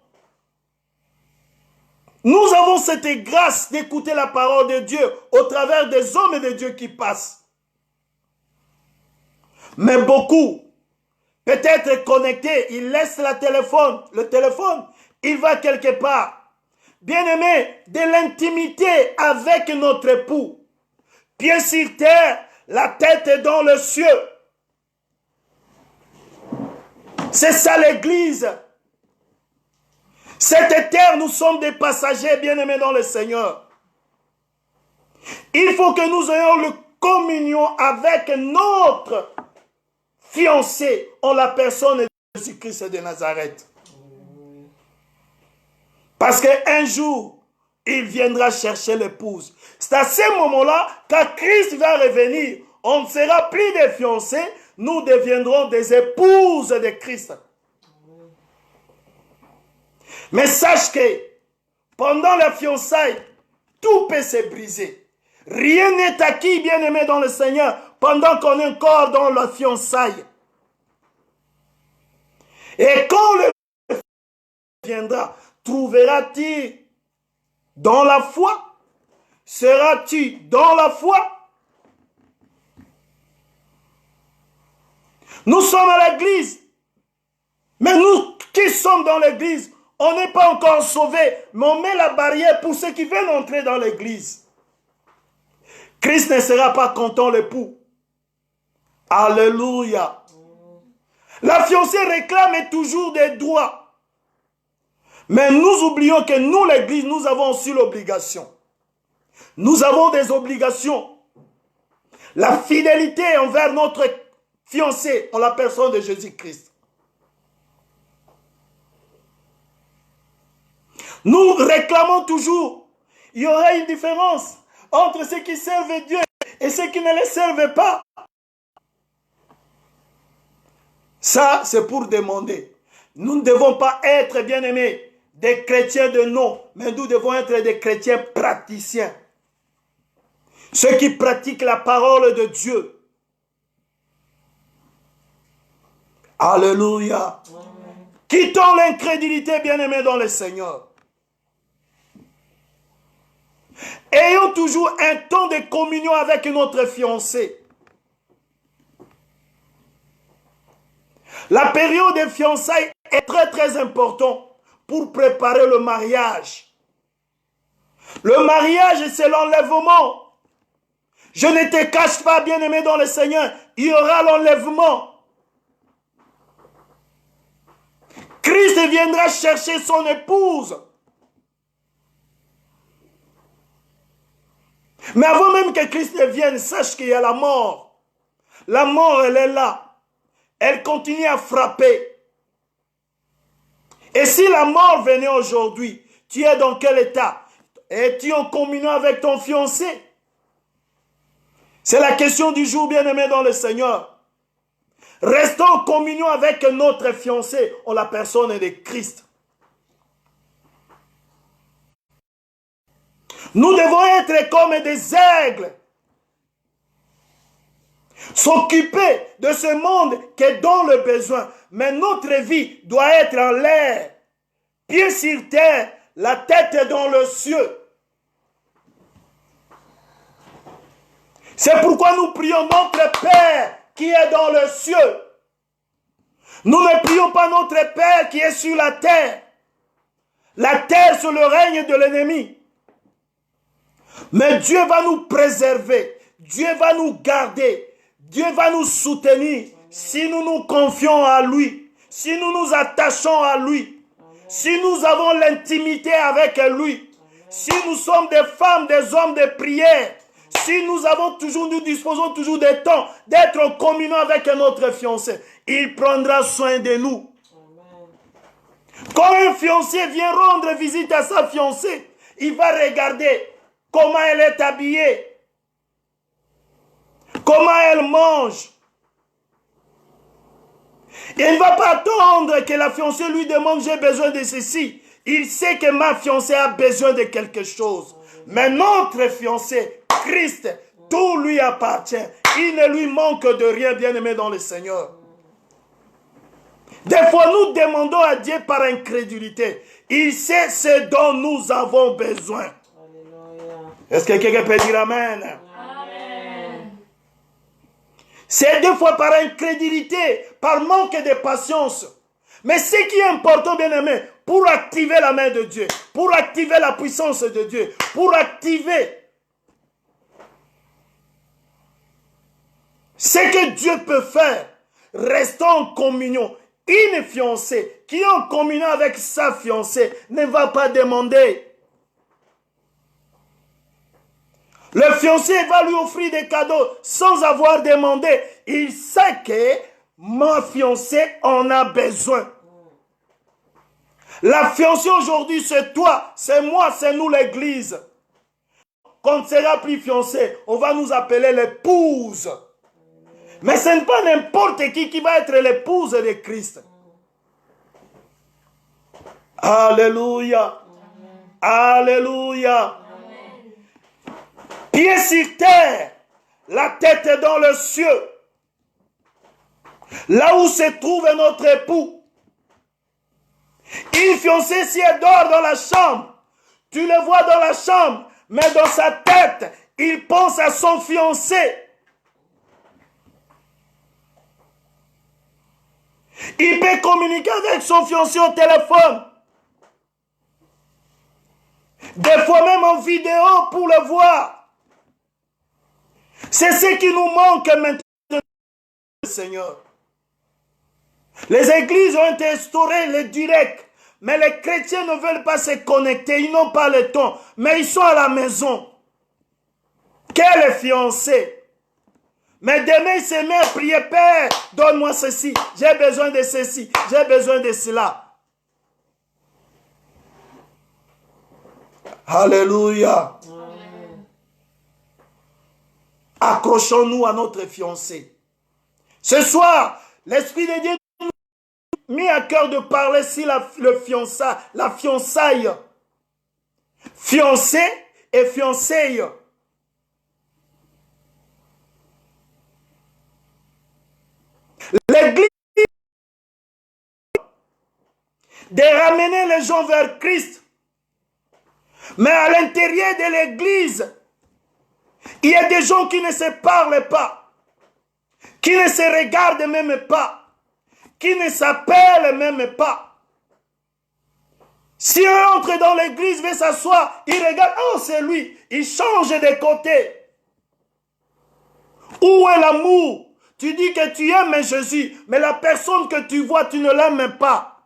nous avons cette grâce d'écouter la parole de Dieu au travers des hommes et de Dieu qui passent. Mais beaucoup, peut-être connectés, ils laissent le téléphone, il va quelque part. Bien-aimé, de l'intimité avec notre époux. Pieds sur terre, la tête dans le cieux. C'est ça l'église. Cette terre, nous sommes des passagers, bien-aimés dans le Seigneur. Il faut que nous ayons la communion avec notre fiancé en la personne de Jésus-Christ de Nazareth. Parce qu'un jour, il viendra chercher l'épouse. C'est à ce moment-là, quand Christ va revenir, on ne sera plus des fiancés, nous deviendrons des épouses de Christ. Mais sache que pendant la fiançailles, tout peut se briser. Rien n'est acquis, bien-aimé dans le Seigneur, pendant qu'on est encore dans la fiançaille. Et quand le viendra, trouveras-tu dans la foi? Seras-tu dans la foi? Nous sommes à l'église. Mais nous qui sommes dans l'église, on n'est pas encore sauvés. Mais on met la barrière pour ceux qui veulent entrer dans l'église. Christ ne sera pas content l'époux. Alléluia. La fiancée réclame toujours des droits. Mais nous oublions que nous, l'église, nous avons aussi l'obligation. Nous avons des obligations. La fidélité envers notre fiancé en la personne de Jésus-Christ. Nous réclamons toujours. Il y aura une différence entre ceux qui servent Dieu et ceux qui ne le servent pas. Ça, c'est pour demander. Nous ne devons pas être, bien-aimés, des chrétiens de nom, mais nous devons être des chrétiens praticiens. Ceux qui pratiquent la parole de Dieu. Alléluia. Amen. Quittons l'incrédulité, bien-aimés dans le Seigneur. Ayons toujours un temps de communion avec notre fiancé. La période de fiançailles est très très importante pour préparer le mariage. Le mariage, c'est l'enlèvement. Je ne te cache pas, bien-aimé dans le Seigneur, il y aura l'enlèvement. Christ viendra chercher son épouse. Mais avant même que Christ vienne, sache qu'il y a la mort. La mort, elle est là. Elle continue à frapper. Et si la mort venait aujourd'hui, tu es dans quel état? Es-tu en communion avec ton fiancé? C'est la question du jour, bien-aimé dans le Seigneur. Restons en communion avec notre fiancé en la personne de Christ. Nous devons être comme des aigles, s'occuper de ce monde qui est dans le besoin. Mais notre vie doit être en l'air, pieds sur terre, la tête dans le ciel. C'est pourquoi nous prions notre Père qui est dans le ciel. Nous ne prions pas notre Père qui est sur la terre. La terre, c'est le règne de l'ennemi. Mais Dieu va nous préserver. Dieu va nous garder. Dieu va nous soutenir si nous nous confions à lui. Si nous nous attachons à lui. Si nous avons l'intimité avec lui. Si nous sommes des femmes, des hommes de prière. Si nous disposons toujours de temps d'être en communion avec notre fiancé, il prendra soin de nous. Amen. Quand un fiancé vient rendre visite à sa fiancée, il va regarder comment elle est habillée, comment elle mange. Il ne va pas attendre que la fiancée lui demande « j'ai besoin de ceci ». Il sait que ma fiancée a besoin de quelque chose. Mais notre fiancé, Christ, tout lui appartient. Il ne lui manque de rien, bien-aimé dans le Seigneur. Des fois, nous demandons à Dieu par incrédulité. Il sait ce dont nous avons besoin. Est-ce que quelqu'un peut dire Amen? Amen. C'est des fois par incrédulité, par manque de patience. Mais ce qui est important, bien-aimé, pour activer la main de Dieu, pour activer la puissance de Dieu, pour activer ce que Dieu peut faire, restons en communion. Une fiancée qui est en communion avec sa fiancée ne va pas demander. Le fiancé va lui offrir des cadeaux sans avoir demandé. Il sait que ma fiancée en a besoin. La fiancée aujourd'hui, c'est toi, c'est moi, c'est nous l'église. Quand on ne sera plus fiancé, on va nous appeler l'épouse. Mais ce n'est pas n'importe qui va être l'épouse de Christ. Alléluia. Alléluia. Pieds sur terre, la tête dans le ciel. Là où se trouve notre époux. Une fiancée, si elle dort dans la chambre, tu le vois dans la chambre, mais dans sa tête, il pense à son fiancé. Il peut communiquer avec son fiancé au téléphone. Des fois même en vidéo pour le voir. C'est ce qui nous manque maintenant, Seigneur. Les églises ont instauré le direct, mais les chrétiens ne veulent pas se connecter, ils n'ont pas le temps, mais ils sont à la maison. Quel fiancé! Mais demain, il se met à prier, Père, donne-moi ceci, j'ai besoin de ceci, j'ai besoin de cela. Alléluia. Accrochons-nous à notre fiancé. Ce soir, l'Esprit de Dieu nous a mis à cœur de parler sur la fiançaille. Fiancé et fiancée. L'église, de ramener les gens vers Christ. Mais à l'intérieur de l'église, il y a des gens qui ne se parlent pas, qui ne se regardent même pas, qui ne s'appellent même pas. Si un entre dans l'église, veut s'asseoir, il regarde, oh c'est lui, il change de côté. Où est l'amour? Tu dis que tu aimes Jésus, mais la personne que tu vois, tu ne l'aimes pas.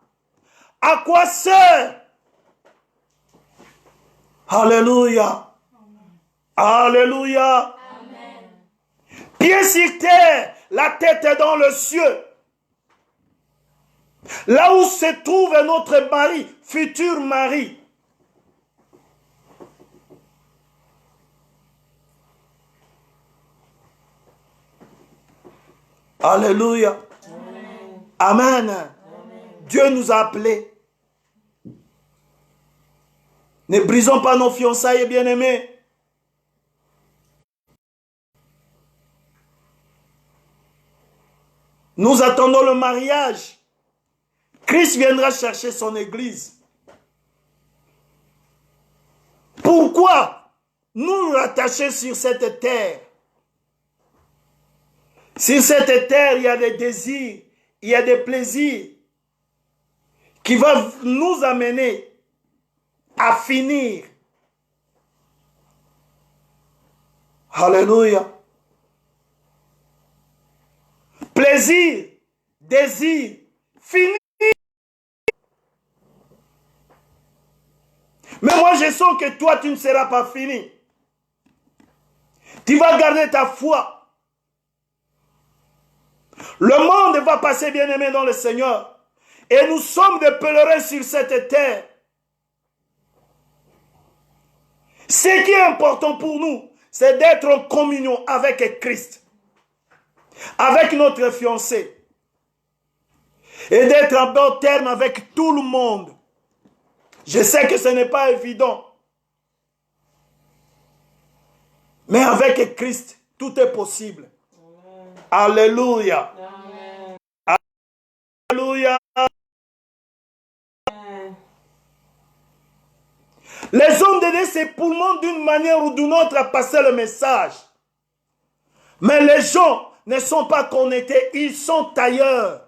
À quoi sert? Alléluia. Alléluia. Amen. Pieds sur terre, la tête dans le ciel. Là où se trouve notre mari, futur mari. Alléluia. Amen. Dieu nous a appelés. Ne brisons pas nos fiançailles, bien-aimés. Nous attendons le mariage. Christ viendra chercher son église. Pourquoi nous rattacher sur cette terre? Sur cette terre, il y a des désirs, il y a des plaisirs qui vont nous amener à finir. Alléluia. Plaisir, désir, finir. Mais moi, je sens que toi, tu ne seras pas fini. Tu vas garder ta foi. Le monde va passer, bien-aimé, dans le Seigneur. Et nous sommes des pèlerins sur cette terre. Ce qui est important pour nous, c'est d'être en communion avec Christ, avec notre fiancé, et d'être en bon terme avec tout le monde. Je sais que ce n'est pas évident, mais avec Christ, tout est possible. Alléluia. Alléluia. Les hommes de Dieu s'époulement d'une manière ou d'une autre à passer le message. Mais les gens ne sont pas connectés, ils sont ailleurs.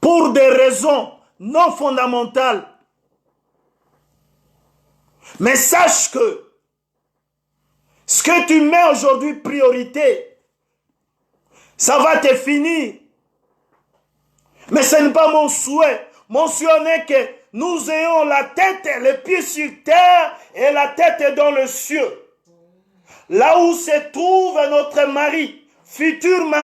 Pour des raisons non fondamentales. Mais sache que ce que tu mets aujourd'hui priorité, ça va te finir. Mais ce n'est pas mon souhait. Mon souhait n'est que nous ayons la tête, les pieds sur terre et la tête dans le ciel. Là où se trouve notre mari, futur mari.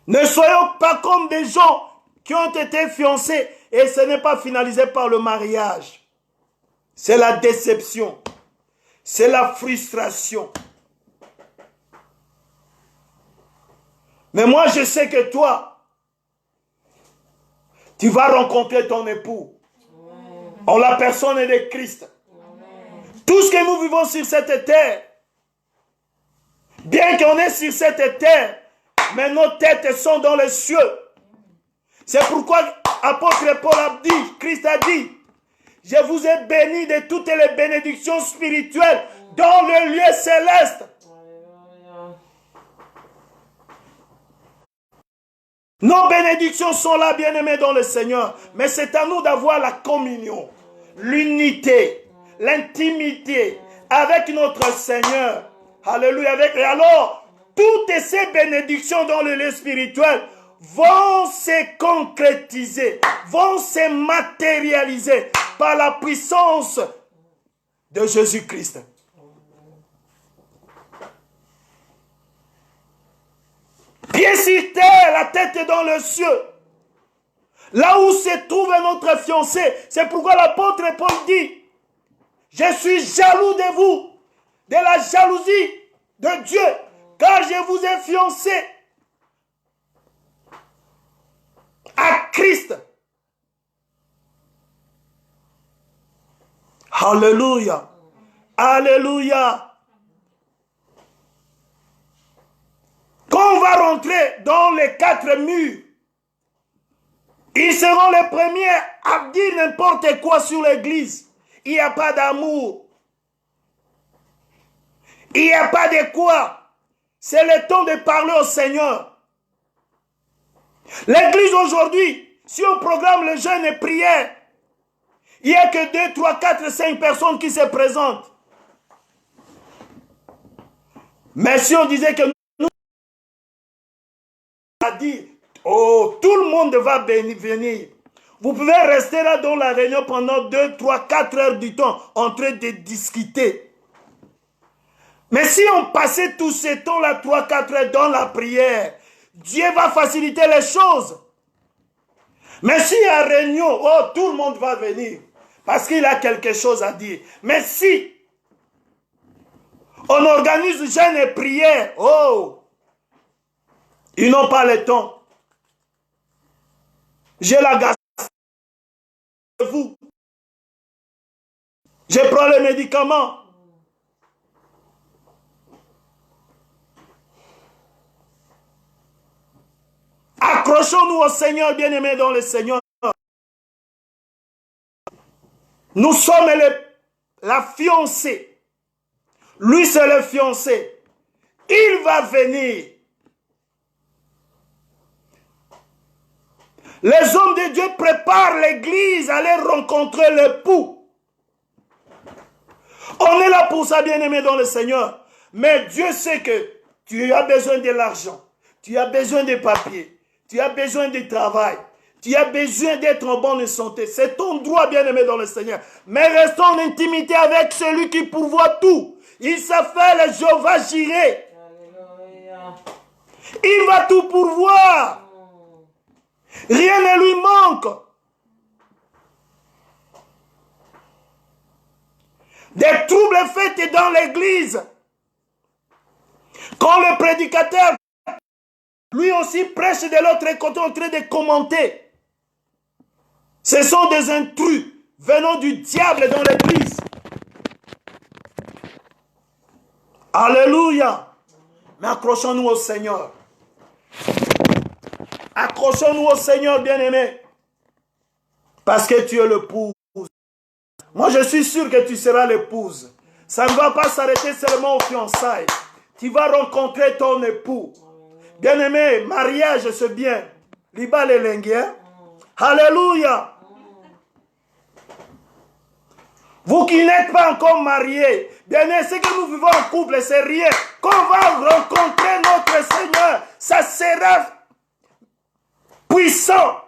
Ne soyons pas comme des gens qui ont été fiancés et ce n'est pas finalisé par le mariage. C'est la déception. C'est la frustration. Mais moi, je sais que toi, tu vas rencontrer ton époux. En la personne de Christ. Tout ce que nous vivons sur cette terre, bien qu'on est sur cette terre, mais nos têtes sont dans les cieux. C'est pourquoi l'apôtre Paul a dit, Christ a dit, je vous ai béni de toutes les bénédictions spirituelles dans le lieu céleste. Nos bénédictions sont là, bien-aimés dans le Seigneur. Mais c'est à nous d'avoir la communion, l'unité, l'intimité avec notre Seigneur. Alléluia. Et alors, toutes ces bénédictions dans le lieu spirituel vont se concrétiser, vont se matérialiser par la puissance de Jésus-Christ. Pieds sur terre, la tête dans le ciel. Là où se trouve notre fiancé. C'est pourquoi l'apôtre Paul dit, je suis jaloux de vous, de la jalousie de Dieu, car je vous ai fiancé à Christ. Alléluia. Alléluia. Quand on va rentrer dans les 4 murs, ils seront les premiers à dire n'importe quoi sur l'église. Il n'y a pas d'amour. Il n'y a pas de quoi. C'est le temps de parler au Seigneur. L'église aujourd'hui, si on programme le jeûne et prière, il n'y a que 2, 3, 4, 5 personnes qui se présentent. Mais si on disait que nous, a dit, oh, tout le monde va venir. Vous pouvez rester là dans la réunion pendant 2, 3, 4 heures du temps en train de discuter. Mais si on passait tout ce temps-là, 3, 4 heures dans la prière, Dieu va faciliter les choses. Mais s'il y a réunion, oh, tout le monde va venir. Parce qu'il a quelque chose à dire. Mais si On organise jeûne et prière. Oh! Ils n'ont pas le temps. J'ai la gastrite. Vous. Je prends les médicaments. Accrochons-nous au Seigneur, bien-aimés dans le Seigneur. Nous sommes la fiancée. Lui, c'est le fiancé. Il va venir. Les hommes de Dieu préparent l'église à aller rencontrer l'époux. On est là pour ça, bien-aimés dans le Seigneur. Mais Dieu sait que tu as besoin de l'argent. Tu as besoin de papiers. Tu as besoin de travail. Tu as besoin d'être en bonne santé. C'est ton droit, bien-aimé dans le Seigneur. Mais restons en intimité avec celui qui pourvoit tout. Il s'appelle Jéhovah Jireh. Il va tout pourvoir. Rien ne lui manque. Des troubles faits dans l'église. Quand le prédicateur, lui aussi, prêche de l'autre côté en train de commenter. Ce sont des intrus venant du diable dans l'église. Alléluia. Mais accrochons-nous au Seigneur. Accrochons-nous au Seigneur, bien-aimé. Parce que tu es l'épouse. Moi, je suis sûr que tu seras l'épouse. Ça ne va pas s'arrêter seulement aux fiançailles. Tu vas rencontrer ton époux. Bien-aimé, mariage, c'est bien. Liba les lingues. Alléluia. Vous qui n'êtes pas encore mariés, bien-aimé, ce que nous vivons en couple, c'est rien. Quand on va rencontrer notre Seigneur, ça sera puissant.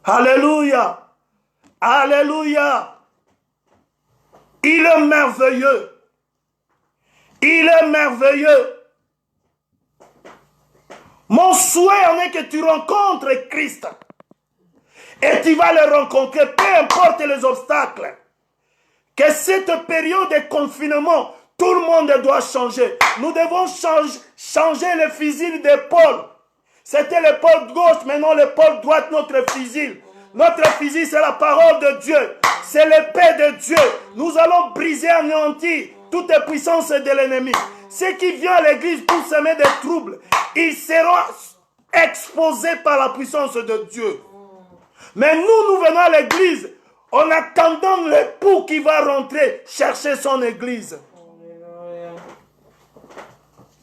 Alléluia. Alléluia. Il est merveilleux. Il est merveilleux. Mon souhait en est que tu rencontres Christ. Et tu vas le rencontrer, peu importe les obstacles. Que cette période de confinement, tout le monde doit changer. Nous devons changer le fusil d'épaule. C'était l'épaule gauche, maintenant l'épaule droite, notre fusil. Notre fusil, c'est la parole de Dieu. C'est l'épée de Dieu. Nous allons briser, anéantir toutes les puissances de l'ennemi. Ceux qui viennent à l'église pour semer des troubles, ils seront exposés par la puissance de Dieu. Mais nous venons à l'église en attendant l'époux qui va rentrer chercher son église.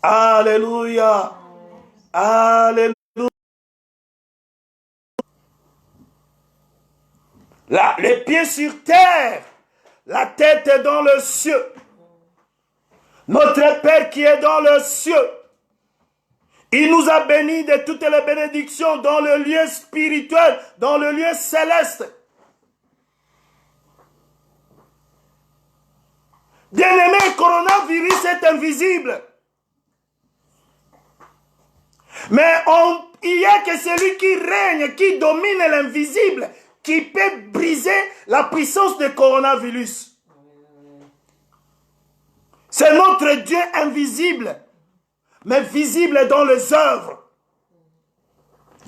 Alléluia. Alléluia. Là, les pieds sur terre, la tête est dans le ciel. Notre Père qui est dans le ciel, il nous a bénis de toutes les bénédictions dans le lieu spirituel, dans le lieu céleste. Bien-aimé, le coronavirus est invisible. Mais il n'y a que celui qui règne, qui domine l'invisible, qui peut briser la puissance du coronavirus. C'est notre Dieu invisible, mais visible dans les œuvres.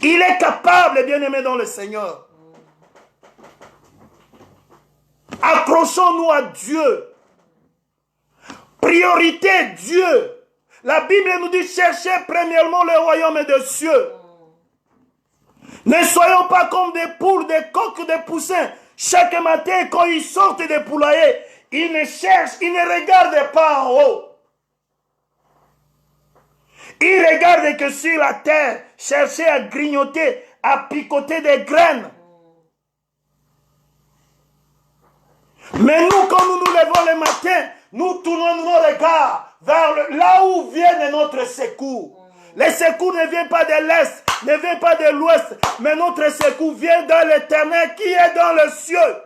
Il est capable, bien-aimé dans le Seigneur. Accrochons-nous à Dieu. Priorité Dieu. La Bible nous dit cherchez premièrement le royaume des cieux. Ne soyons pas comme des poules, des coqs, des poussins. Chaque matin, quand ils sortent des poulaillers, ils ne cherchent, ils ne regardent pas en haut. Ils regardent que sur la terre, chercher à grignoter, à picoter des graines. Mais nous, quand nous nous levons le matin, nous tournons nos regards vers là où vient notre secours. Le secours ne vient pas de l'Est, ne vient pas de l'Ouest, mais notre secours vient de l'Éternel qui est dans le ciel,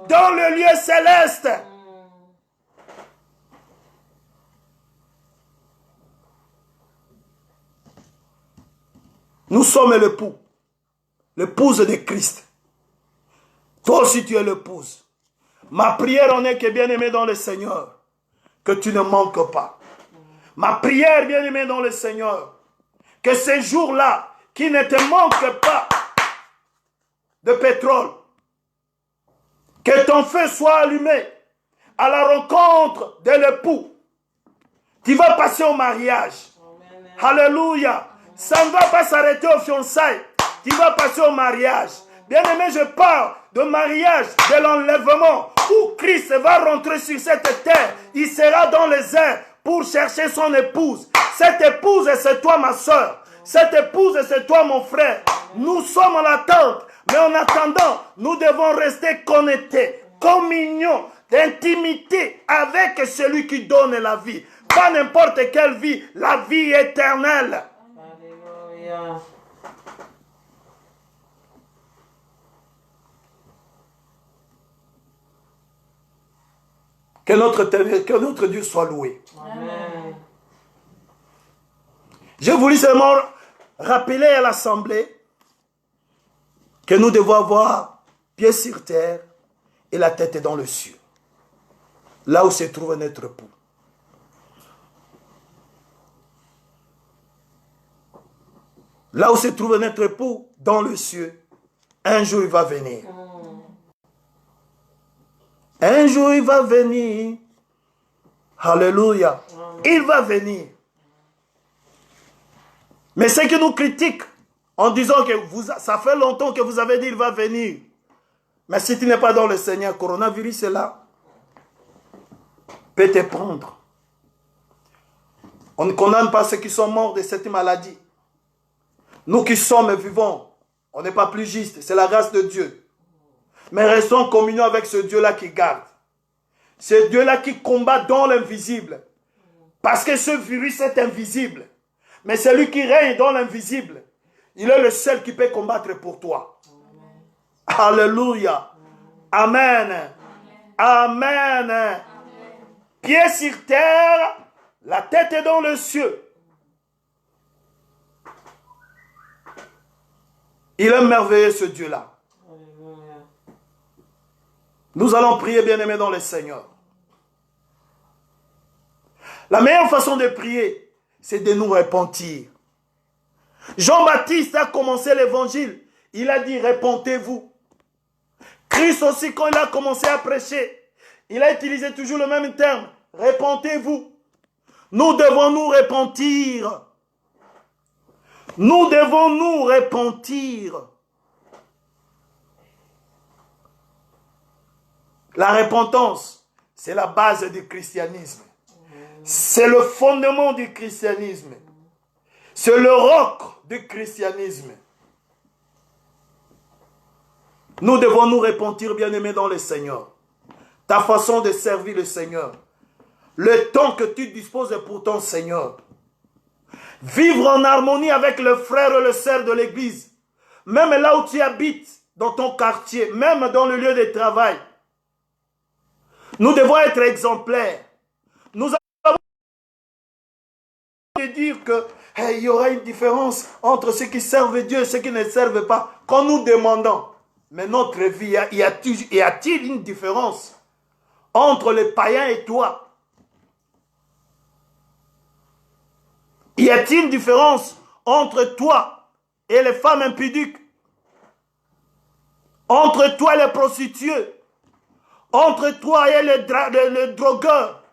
dans le lieu céleste. Nous sommes l'épouse de Christ. Toi aussi tu es l'épouse. Ma prière en est que, bien-aimé dans le Seigneur, que tu ne manques pas. Ma prière, bien-aimé dans le Seigneur, que ces jours-là, qui ne te manquent pas de pétrole, que ton feu soit allumé à la rencontre de l'époux. Tu vas passer au mariage. Alléluia. Ça ne va pas s'arrêter aux fiançailles. Tu vas passer au mariage. Bien-aimé, je parle de mariage, de l'enlèvement, où Christ va rentrer sur cette terre. Il sera dans les airs pour chercher son épouse. Cette épouse, c'est toi, ma soeur. Cette épouse, c'est toi, mon frère. Nous sommes en attente. Mais en attendant, nous devons rester connectés. Communion, d'intimité avec celui qui donne la vie. Pas n'importe quelle vie, la vie éternelle. Alléluia. Que notre Dieu soit loué. Amen. Je voulais seulement rappeler à l'Assemblée que nous devons avoir pieds sur terre et la tête dans le ciel. Là où se trouve notre époux. Là où se trouve notre époux, dans le ciel, un jour il va venir. Un jour il va venir. Alléluia. Il va venir. Mais ceux qui nous critiquent en disant que ça fait longtemps que vous avez dit il va venir. Mais si tu n'es pas dans le Seigneur, coronavirus est là. Peut te prendre. On ne condamne pas ceux qui sont morts de cette maladie. Nous qui sommes vivants, on n'est pas plus juste. C'est la grâce de Dieu. Mais restons en communion avec ce Dieu-là qui garde. Ce Dieu-là qui combat dans l'invisible. Parce que ce virus est invisible. Mais celui qui règne dans l'invisible, il est le seul qui peut combattre pour toi. Amen. Alléluia. Amen. Amen. Amen. Pieds sur terre, la tête est dans le ciel. Il est merveilleux ce Dieu-là. Nous allons prier, bien-aimés dans le Seigneur. La meilleure façon de prier, c'est de nous repentir. Jean-Baptiste a commencé l'évangile. Il a dit, repentez-vous. Christ aussi, quand il a commencé à prêcher, il a utilisé toujours le même terme. Repentez-vous. Nous devons nous repentir. Nous devons nous repentir. La repentance, c'est la base du christianisme. C'est le fondement du christianisme. C'est le roc du christianisme. Nous devons nous repentir, bien-aimés dans le Seigneur. Ta façon de servir le Seigneur. Le temps que tu disposes pour ton Seigneur. Vivre en harmonie avec le frère et le sœur de l'église. Même là où tu habites, dans ton quartier, même dans le lieu de travail. Nous devons être exemplaires. Nous avons de dire que il y aura une différence entre ceux qui servent Dieu et ceux qui ne servent pas. Quand nous demandons, mais notre vie, y a-t-il une différence entre les païens et toi? Y a-t-il une différence entre toi et les femmes impudiques? Entre toi et les prostituées? Entre toi et le drogueur?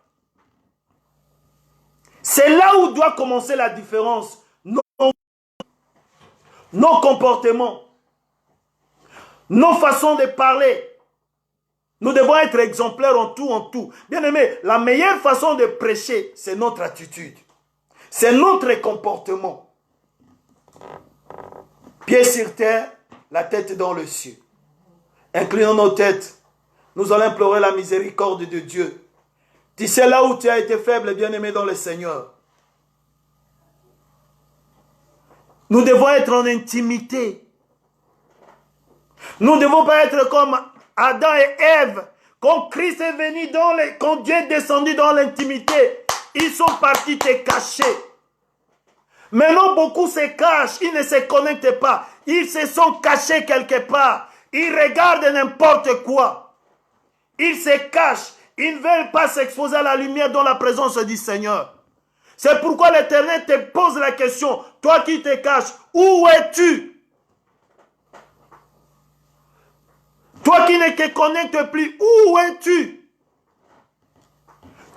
C'est là où doit commencer la différence. Nos comportements, nos façons de parler. Nous devons être exemplaires en tout, en tout. Bien aimé, la meilleure façon de prêcher, c'est notre attitude. C'est notre comportement. Pieds sur terre, la tête dans le ciel. Inclinons nos têtes. Nous allons implorer la miséricorde de Dieu. Tu sais là où tu as été faible, bien-aimé dans le Seigneur. Nous devons être en intimité. Nous ne devons pas être comme Adam et Ève. Quand Christ est venu quand Dieu est descendu dans l'intimité, ils sont partis te cacher. Maintenant, beaucoup se cachent, ils ne se connectent pas. Ils se sont cachés quelque part. Ils regardent n'importe quoi. ils se cachent. Ils ne veulent pas s'exposer à la lumière dans la présence du Seigneur. C'est pourquoi l'Éternel te pose la question, toi qui te caches, où es-tu? Toi qui ne te connectes plus, où es-tu?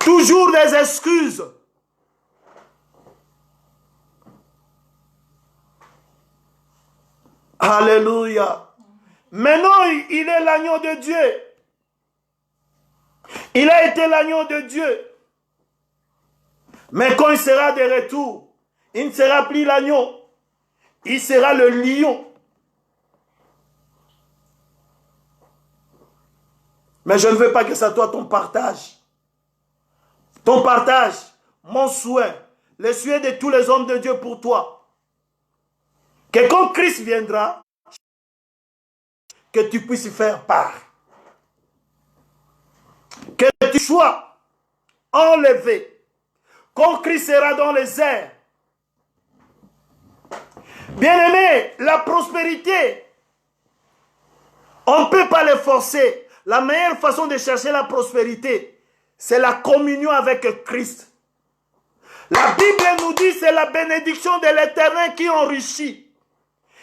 Toujours des excuses. Alléluia. Maintenant, il est l'agneau de Dieu. Il a été l'agneau de Dieu. Mais quand il sera de retour, il ne sera plus l'agneau. Il sera le lion. Mais je ne veux pas que ça soit ton partage. Ton partage, mon souhait, le souhait de tous les hommes de Dieu pour toi. Que quand Christ viendra, que tu puisses faire part. Que tu sois enlevé. Quand Christ sera dans les airs. Bien-aimé, la prospérité, on ne peut pas le forcer. La meilleure façon de chercher la prospérité, c'est la communion avec Christ. La Bible nous dit que c'est la bénédiction de l'Éternel qui enrichit.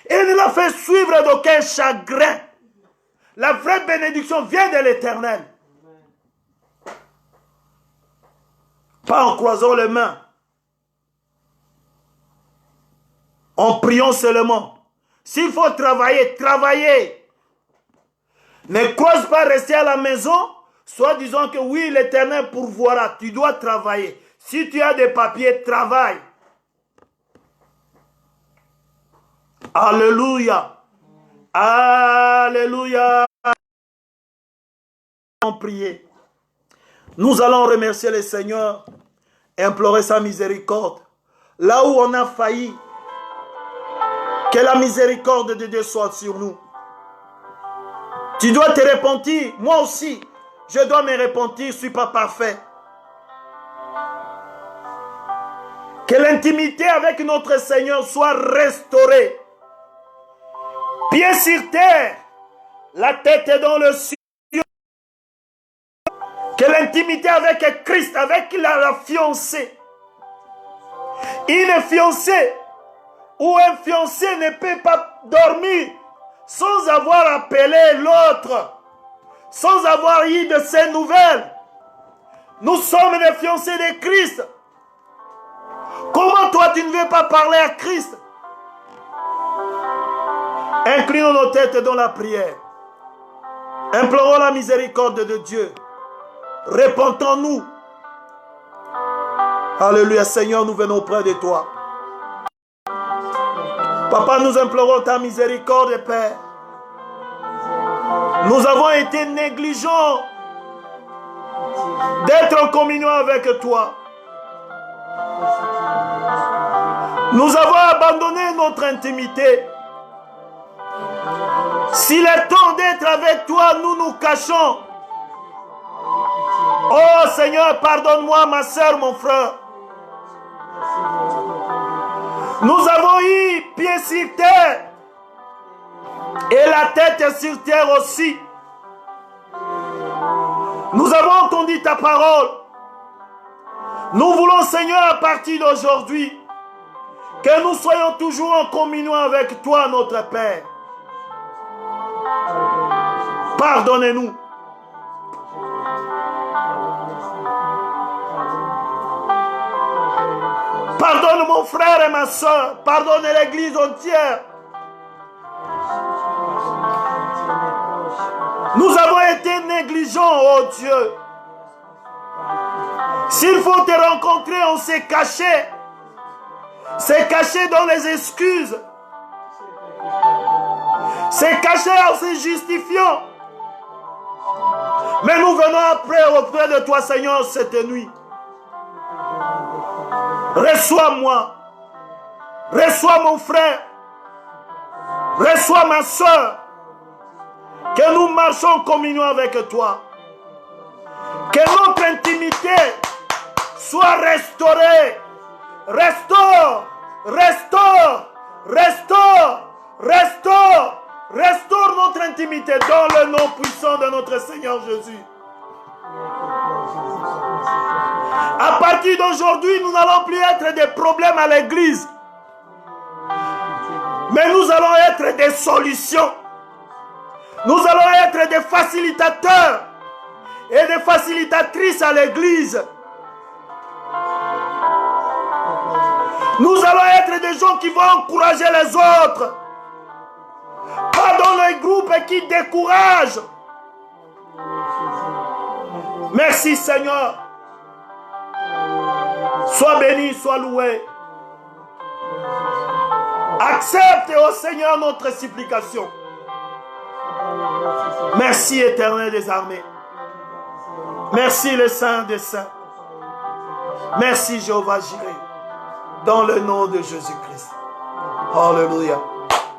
Et ne la fait suivre d'aucun chagrin. La vraie bénédiction vient de l'Éternel. Pas en croisant les mains. En priant seulement. S'il faut travailler, travaillez. Ne croise pas rester à la maison, soit disant que oui, l'Éternel pourvoira. Tu dois travailler. Si tu as des papiers, travaille. Alléluia. Alléluia. Prier. Nous allons remercier le Seigneur et implorer sa miséricorde. Là où on a failli, que la miséricorde de Dieu soit sur nous. Tu dois te repentir. Moi aussi, je dois me repentir. Je ne suis pas parfait. Que l'intimité avec notre Seigneur soit restaurée. Pieds sur terre, la tête dans le ciel. Que l'intimité avec Christ, avec la fiancée. Une fiancée ou un fiancé ne peut pas dormir sans avoir appelé l'autre, sans avoir eu de ses nouvelles. Nous sommes des fiancés de Christ. Comment toi tu ne veux pas parler à Christ? Inclinons nos têtes dans la prière. Implorons la miséricorde de Dieu. Repentons-nous. Alléluia, Seigneur, nous venons auprès de toi. Papa, nous implorons ta miséricorde, Père. Nous avons été négligents d'être en communion avec toi. Nous avons abandonné notre intimité. S'il est temps d'être avec toi, nous nous cachons. Oh Seigneur, pardonne-moi, ma soeur, mon frère. Nous avons eu pied sur terre et la tête sur terre aussi. Nous avons entendu ta parole. Nous voulons, Seigneur, à partir d'aujourd'hui, que nous soyons toujours en communion avec toi, notre Père. Pardonnez-nous. Pardonne mon frère et ma soeur. Pardonne l'église entière. Nous avons été négligents, oh Dieu. S'il faut te rencontrer, on s'est caché. C'est caché dans les excuses. C'est caché en se justifiant. Mais nous venons après auprès de toi, Seigneur, cette nuit. Reçois-moi. Reçois mon frère. Reçois ma soeur. Que nous marchons en communion avec toi. Que notre intimité soit restaurée. Restaure. Restaure. Restaure. Restaure. Restaure notre intimité dans le nom puissant de notre Seigneur Jésus. partir d'aujourd'hui, nous n'allons plus être des problèmes à l'église. Mais nous allons être des solutions. Nous allons être des facilitateurs et des facilitatrices à l'église. Nous allons être des gens qui vont encourager les autres. Pas dans les groupes qui découragent. Merci Seigneur. Sois béni, sois loué. Accepte, ô Seigneur, notre supplication. Merci, Éternel des armées. Merci, le Saint des saints. Merci, Jéhovah Jireh. Dans le nom de Jésus-Christ. Alléluia.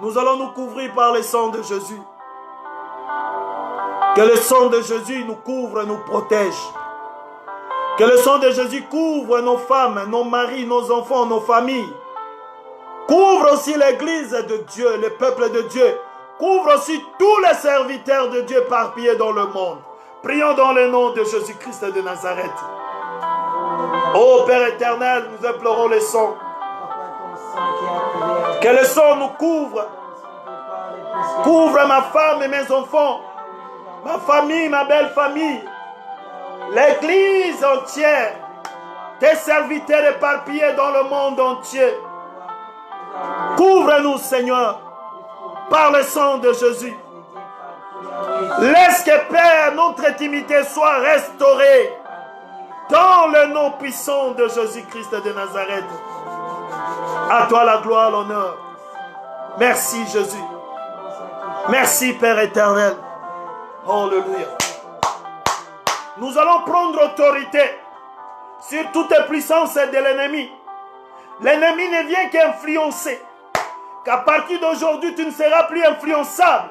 Nous allons nous couvrir par le sang de Jésus. Que le sang de Jésus nous couvre, nous protège. Que le sang de Jésus couvre nos femmes, nos maris, nos enfants, nos familles. Couvre aussi l'église de Dieu, le peuple de Dieu. Couvre aussi tous les serviteurs de Dieu éparpillés dans le monde. Prions dans le nom de Jésus-Christ de Nazareth. Ô Père éternel, nous implorons le sang. Que le sang nous couvre. Couvre ma femme et mes enfants. Ma famille, ma belle famille. L'église entière. Tes serviteurs éparpillés dans le monde entier. Couvre-nous, Seigneur, par le sang de Jésus. Laisse que, Père, notre intimité soit restaurée dans le nom puissant de Jésus-Christ de Nazareth. À toi la gloire, l'honneur. Merci, Jésus. Merci, Père éternel. Alléluia. Nous allons prendre autorité sur toute puissance de l'ennemi. L'ennemi ne vient qu'influencer. Qu'à partir d'aujourd'hui, tu ne seras plus influençable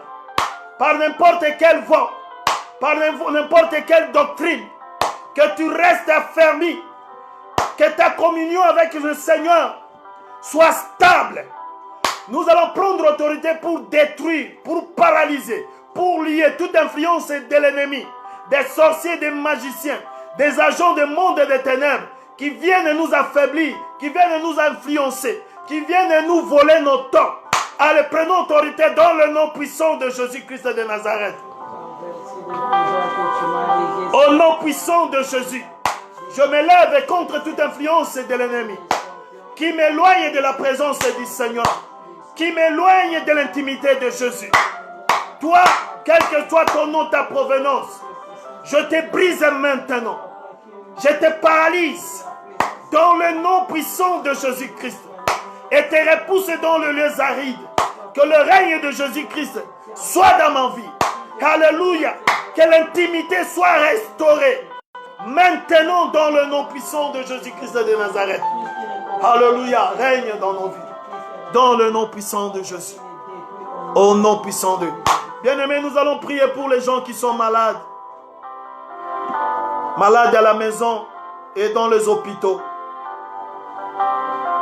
par n'importe quel vent, par n'importe quelle doctrine. Que tu restes affermi. Que ta communion avec le Seigneur soit stable. Nous allons prendre autorité pour détruire, pour paralyser, pour lier toute influence de l'ennemi, des sorciers, des magiciens, des agents du monde et des ténèbres qui viennent nous affaiblir, qui viennent nous influencer, qui viennent nous voler notre temps. Allez, prenons autorité dans le nom puissant de Jésus-Christ de Nazareth. Au nom puissant de Jésus, je me lève contre toute influence de l'ennemi qui m'éloigne de la présence du Seigneur, qui m'éloigne de l'intimité de Jésus. Toi, quel que soit ton nom, ta provenance, je te brise maintenant. Je te paralyse dans le nom puissant de Jésus-Christ et te repousse dans le lieu aride. Que le règne de Jésus-Christ soit dans ma vie. Alléluia. Que l'intimité soit restaurée maintenant dans le nom puissant de Jésus-Christ de Nazareth. Alléluia. Règne dans nos vies. Dans le nom puissant de Jésus. Au nom puissant de Dieu. Bien-aimés, nous allons prier pour les gens qui sont malades. Malades à la maison et dans les hôpitaux.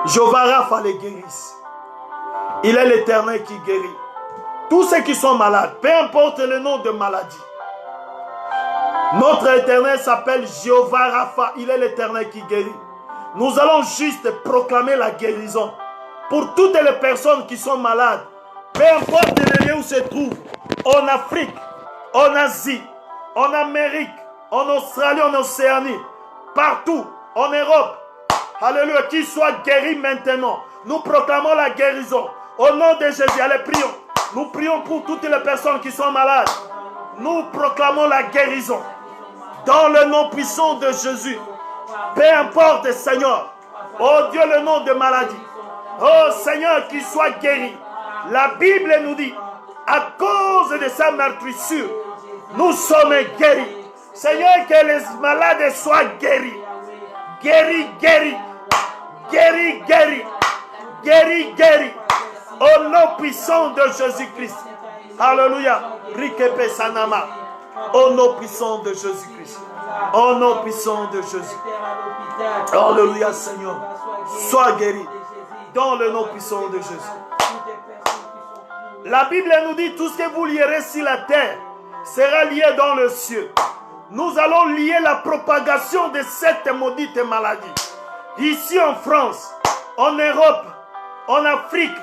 Jéhovah Rapha les guérisse. Il est l'Éternel qui guérit. Tous ceux qui sont malades, peu importe le nom de maladie. Notre Éternel s'appelle Jéhovah Rapha. Il est l'Éternel qui guérit. Nous allons juste proclamer la guérison pour toutes les personnes qui sont malades. Peu importe le lieu où se trouvent. En Afrique, en Asie, en Amérique, en Australie, en Océanie, partout, en Europe. Alléluia, qu'ils soient guéris maintenant. Nous proclamons la guérison. Au nom de Jésus, allez, prions. Nous prions pour toutes les personnes qui sont malades. Nous proclamons la guérison. Dans le nom puissant de Jésus. Peu importe, Seigneur. Oh Dieu, le nom de maladie. Oh Seigneur, qu'il soit guéri. La Bible nous dit, à cause de sa meurtrissure, nous sommes guéris. Seigneur, que les malades soient guéris. Guéris, guéris. Guéris, guéris. Guéris, guéris. Au nom puissant de Jésus-Christ. Alléluia. Rikepe Sanama. Au nom puissant de Jésus-Christ. Au nom puissant de Jésus. Alléluia, Seigneur. Sois guéri. Dans le nom puissant de Jésus. La Bible nous dit, tout ce que vous lierez sur la terre sera lié dans le ciel. nous allons lier la propagation de cette maudite maladie. Ici en France, en Europe, en Afrique,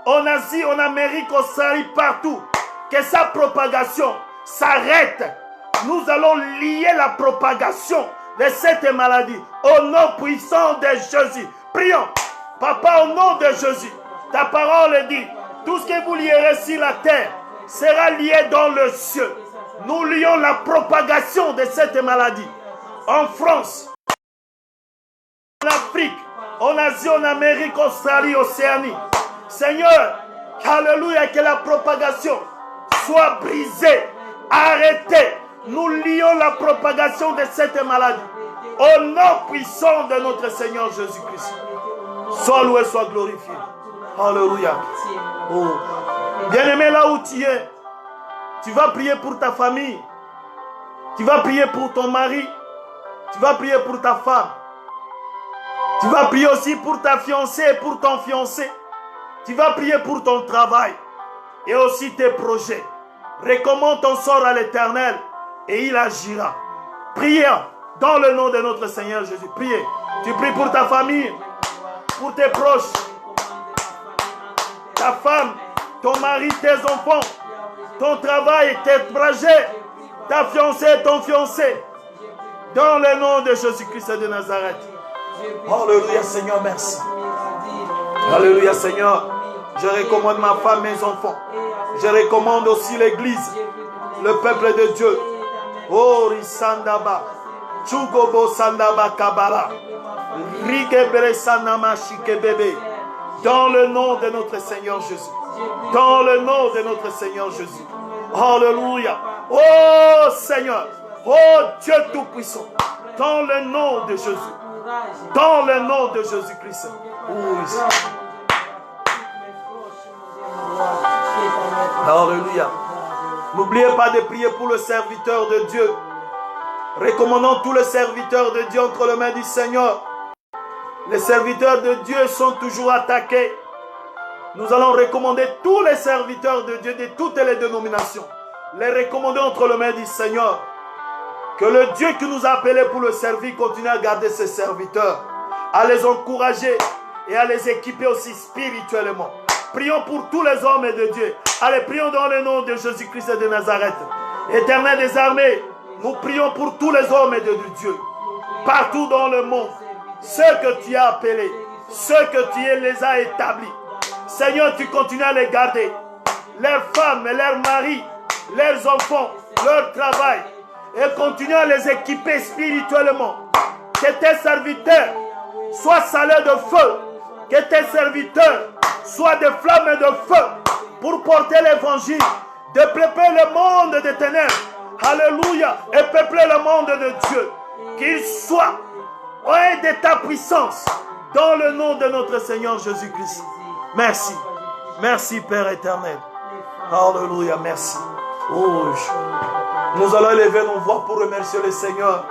en Asie, en Amérique, en Australie, partout. Que sa propagation s'arrête. Nous allons lier la propagation de cette maladie au nom puissant de Jésus. Prions. Papa, au nom de Jésus, ta parole dit, tout ce que vous lierez sur la terre sera lié dans le ciel. Nous lions la propagation de cette maladie en France, en Afrique, en Asie, en Amérique, en Australie, Océanie. Seigneur, alléluia, que la propagation soit brisée, arrêtée. Nous lions la propagation de cette maladie au nom puissant de notre Seigneur Jésus-Christ. Sois loué, sois glorifié. Alléluia. Oh. Bien-aimé, là où tu es, tu vas prier pour ta famille. Tu vas prier pour ton mari. Tu vas prier pour ta femme. Tu vas prier aussi pour ta fiancée et pour ton fiancé. Tu vas prier pour ton travail et aussi tes projets. Recommande ton sort à l'Éternel et il agira. Priez dans le nom de notre Seigneur Jésus. Priez. Tu pries pour ta famille, pour tes proches, ta femme, ton mari, tes enfants, ton travail, tes projets, ta fiancée, ton fiancé. Dans le nom de Jésus-Christ de Nazareth. Alléluia Seigneur, merci. Alléluia Seigneur. Je recommande ma femme, mes enfants. Je recommande aussi l'église, le peuple de Dieu. Oh, Risandaba, Chugobo Sandaba Kabala, Rigebere Sanama Shikebebe. Dans le nom de notre Seigneur Jésus. Dans le nom de notre Seigneur Jésus. Alléluia. Oh Seigneur. Oh Dieu Tout-Puissant. Dans le nom de Jésus. Dans le nom de Jésus-Christ. Oui. Alléluia. N'oubliez pas de prier pour le serviteur de Dieu. Recommandons tous les serviteurs de Dieu entre les mains du Seigneur. Les serviteurs de Dieu sont toujours attaqués. Nous allons recommander tous les serviteurs de Dieu de toutes les dénominations. Les recommander entre les mains du Seigneur. Que le Dieu qui nous a appelés pour le servir continue à garder ses serviteurs, à les encourager et à les équiper aussi spirituellement. Prions pour tous les hommes de Dieu. Allez, prions dans le nom de Jésus-Christ de Nazareth. Éternel des armées, nous prions pour tous les hommes de Dieu, partout dans le monde. Ceux que tu as appelés, ceux que tu les as établis. Seigneur, tu continues à les garder. Leurs femmes, leurs maris, leurs enfants, leur travail. Et continue à les équiper spirituellement. Que tes serviteurs soient salés de feu. Que tes serviteurs soient des flammes de feu pour porter l'évangile, de peupler le monde des ténèbres. Alléluia. Et peupler le monde de Dieu. Qu'il soit de ta puissance dans le nom de notre Seigneur Jésus-Christ. Merci. Merci Père éternel. Alléluia. Merci. Oh, nous allons élever nos voix pour remercier le Seigneur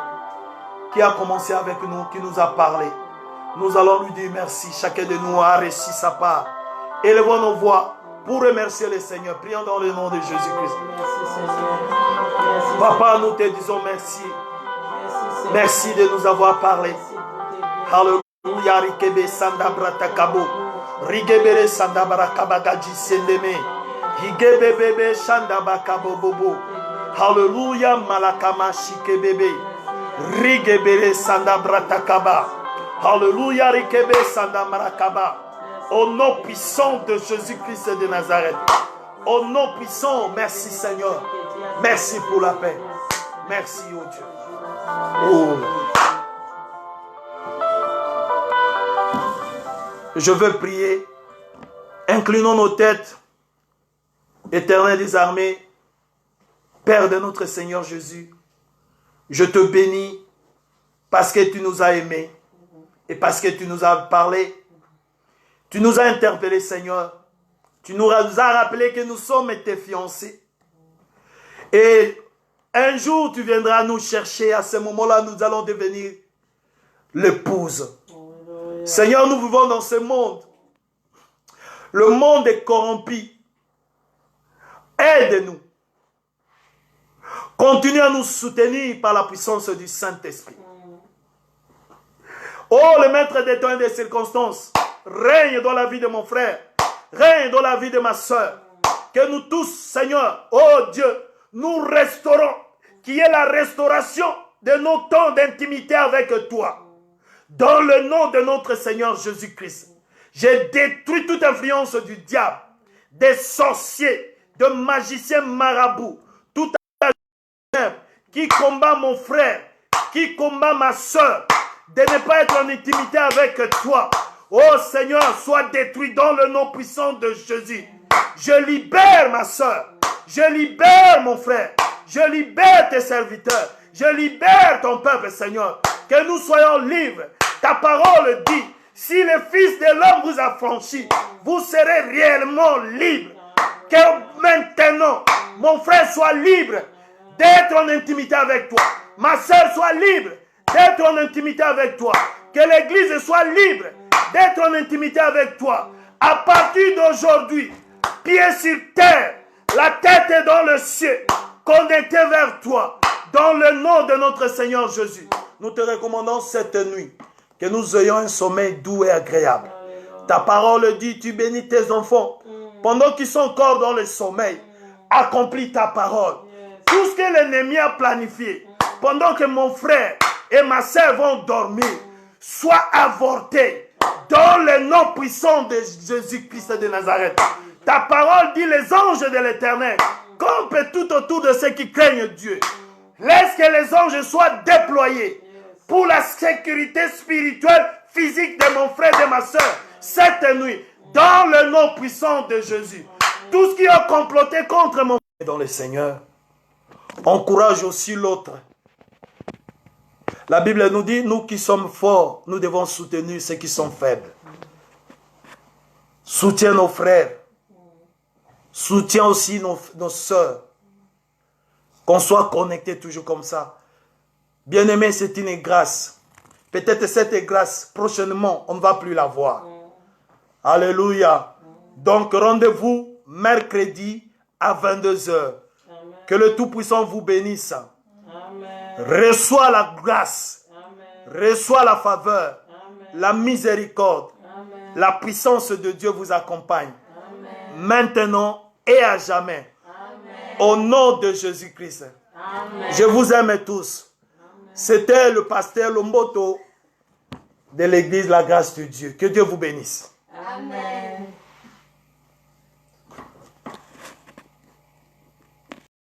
qui a commencé avec nous, qui nous a parlé. Nous allons lui dire merci. Chacun de nous a reçu sa part. Élevons nos voix pour remercier le Seigneur. Prions dans le nom de Jésus-Christ. Papa, nous te disons merci. Merci de nous avoir parlé. Alléluia. Rikebe sanda bratakabo. Rigebere sanda barakabagaji sendeme. Higebebebe shanda bakabo bobo. Alléluia. Malakama shikebebe. Rigebere sanda bratakaba. Alléluia. Rikebe sanda marakaba. Au nom puissant de Jésus-Christ de Nazareth. Au nom puissant, merci Seigneur. Merci pour la paix. Merci, oh Dieu. Oh. Je veux prier. Inclinons nos têtes. Éternel des armées, Père de notre Seigneur Jésus, je te bénis parce que tu nous as aimés et parce que tu nous as parlé. Tu nous as interpellés, Seigneur. Tu nous as rappelé que nous sommes tes fiancés. Et un jour, tu viendras nous chercher. À ce moment-là, nous allons devenir l'épouse. Seigneur, nous vivons dans ce monde. Le monde est corrompu. Aide-nous. Continue à nous soutenir par la puissance du Saint-Esprit. Oh, le maître des temps et des circonstances, règne dans la vie de mon frère, règne dans la vie de ma soeur. Que nous tous, Seigneur, oh Dieu, nous restaurons, qu'il y ait la restauration de nos temps d'intimité avec toi. Dans le nom de notre Seigneur Jésus-Christ, j'ai détruit toute influence du diable, des sorciers, de magiciens marabouts, tout qui combat mon frère, qui combat ma soeur, de ne pas être en intimité avec toi. Oh Seigneur, sois détruit dans le nom puissant de Jésus. Je libère ma soeur, je libère mon frère, je libère tes serviteurs, je libère ton peuple, Seigneur. Que nous soyons libres. Ta parole dit, si le Fils de l'homme vous a franchi, vous serez réellement libre. Que maintenant, mon frère soit libre d'être en intimité avec toi. Ma soeur soit libre d'être en intimité avec toi. Que l'église soit libre d'être en intimité avec toi. À partir d'aujourd'hui, pied sur terre, la tête est dans le ciel, connecté vers toi. Dans le nom de notre Seigneur Jésus, nous te recommandons cette nuit que nous ayons un sommeil doux et agréable. Ta parole dit, tu bénis tes enfants pendant qu'ils sont encore dans le sommeil. Accomplis ta parole. Tout ce que l'ennemi a planifié pendant que mon frère et ma sœur vont dormir, soit avorté dans le nom puissant de Jésus-Christ de Nazareth. Ta parole dit, les anges de l'Éternel campent tout autour de ceux qui craignent Dieu. Laisse que les anges soient déployés pour la sécurité spirituelle, physique de mon frère et de ma soeur cette nuit, dans le nom puissant de Jésus. Tout ce qui a comploté contre mon frère dans le Seigneur, encourage aussi l'autre. La Bible nous dit, nous qui sommes forts, nous devons soutenir ceux qui sont faibles. Soutiens nos frères. Soutiens aussi nos soeurs. Qu'on soit connectés toujours comme ça. Bien-aimé, c'est une grâce. Peut-être cette grâce, prochainement, on ne va plus la voir. Alléluia. Donc, rendez-vous mercredi à 22h. Que le Tout-Puissant vous bénisse. Amen. Reçois la grâce. Amen. Reçois la faveur. Amen. La miséricorde. Amen. La puissance de Dieu vous accompagne. Amen. Maintenant et à jamais. Amen. Au nom de Jésus-Christ. Amen. Je vous aime tous. C'était le pasteur Lomboto de l'église La Grâce de Dieu. Que Dieu vous bénisse. Amen.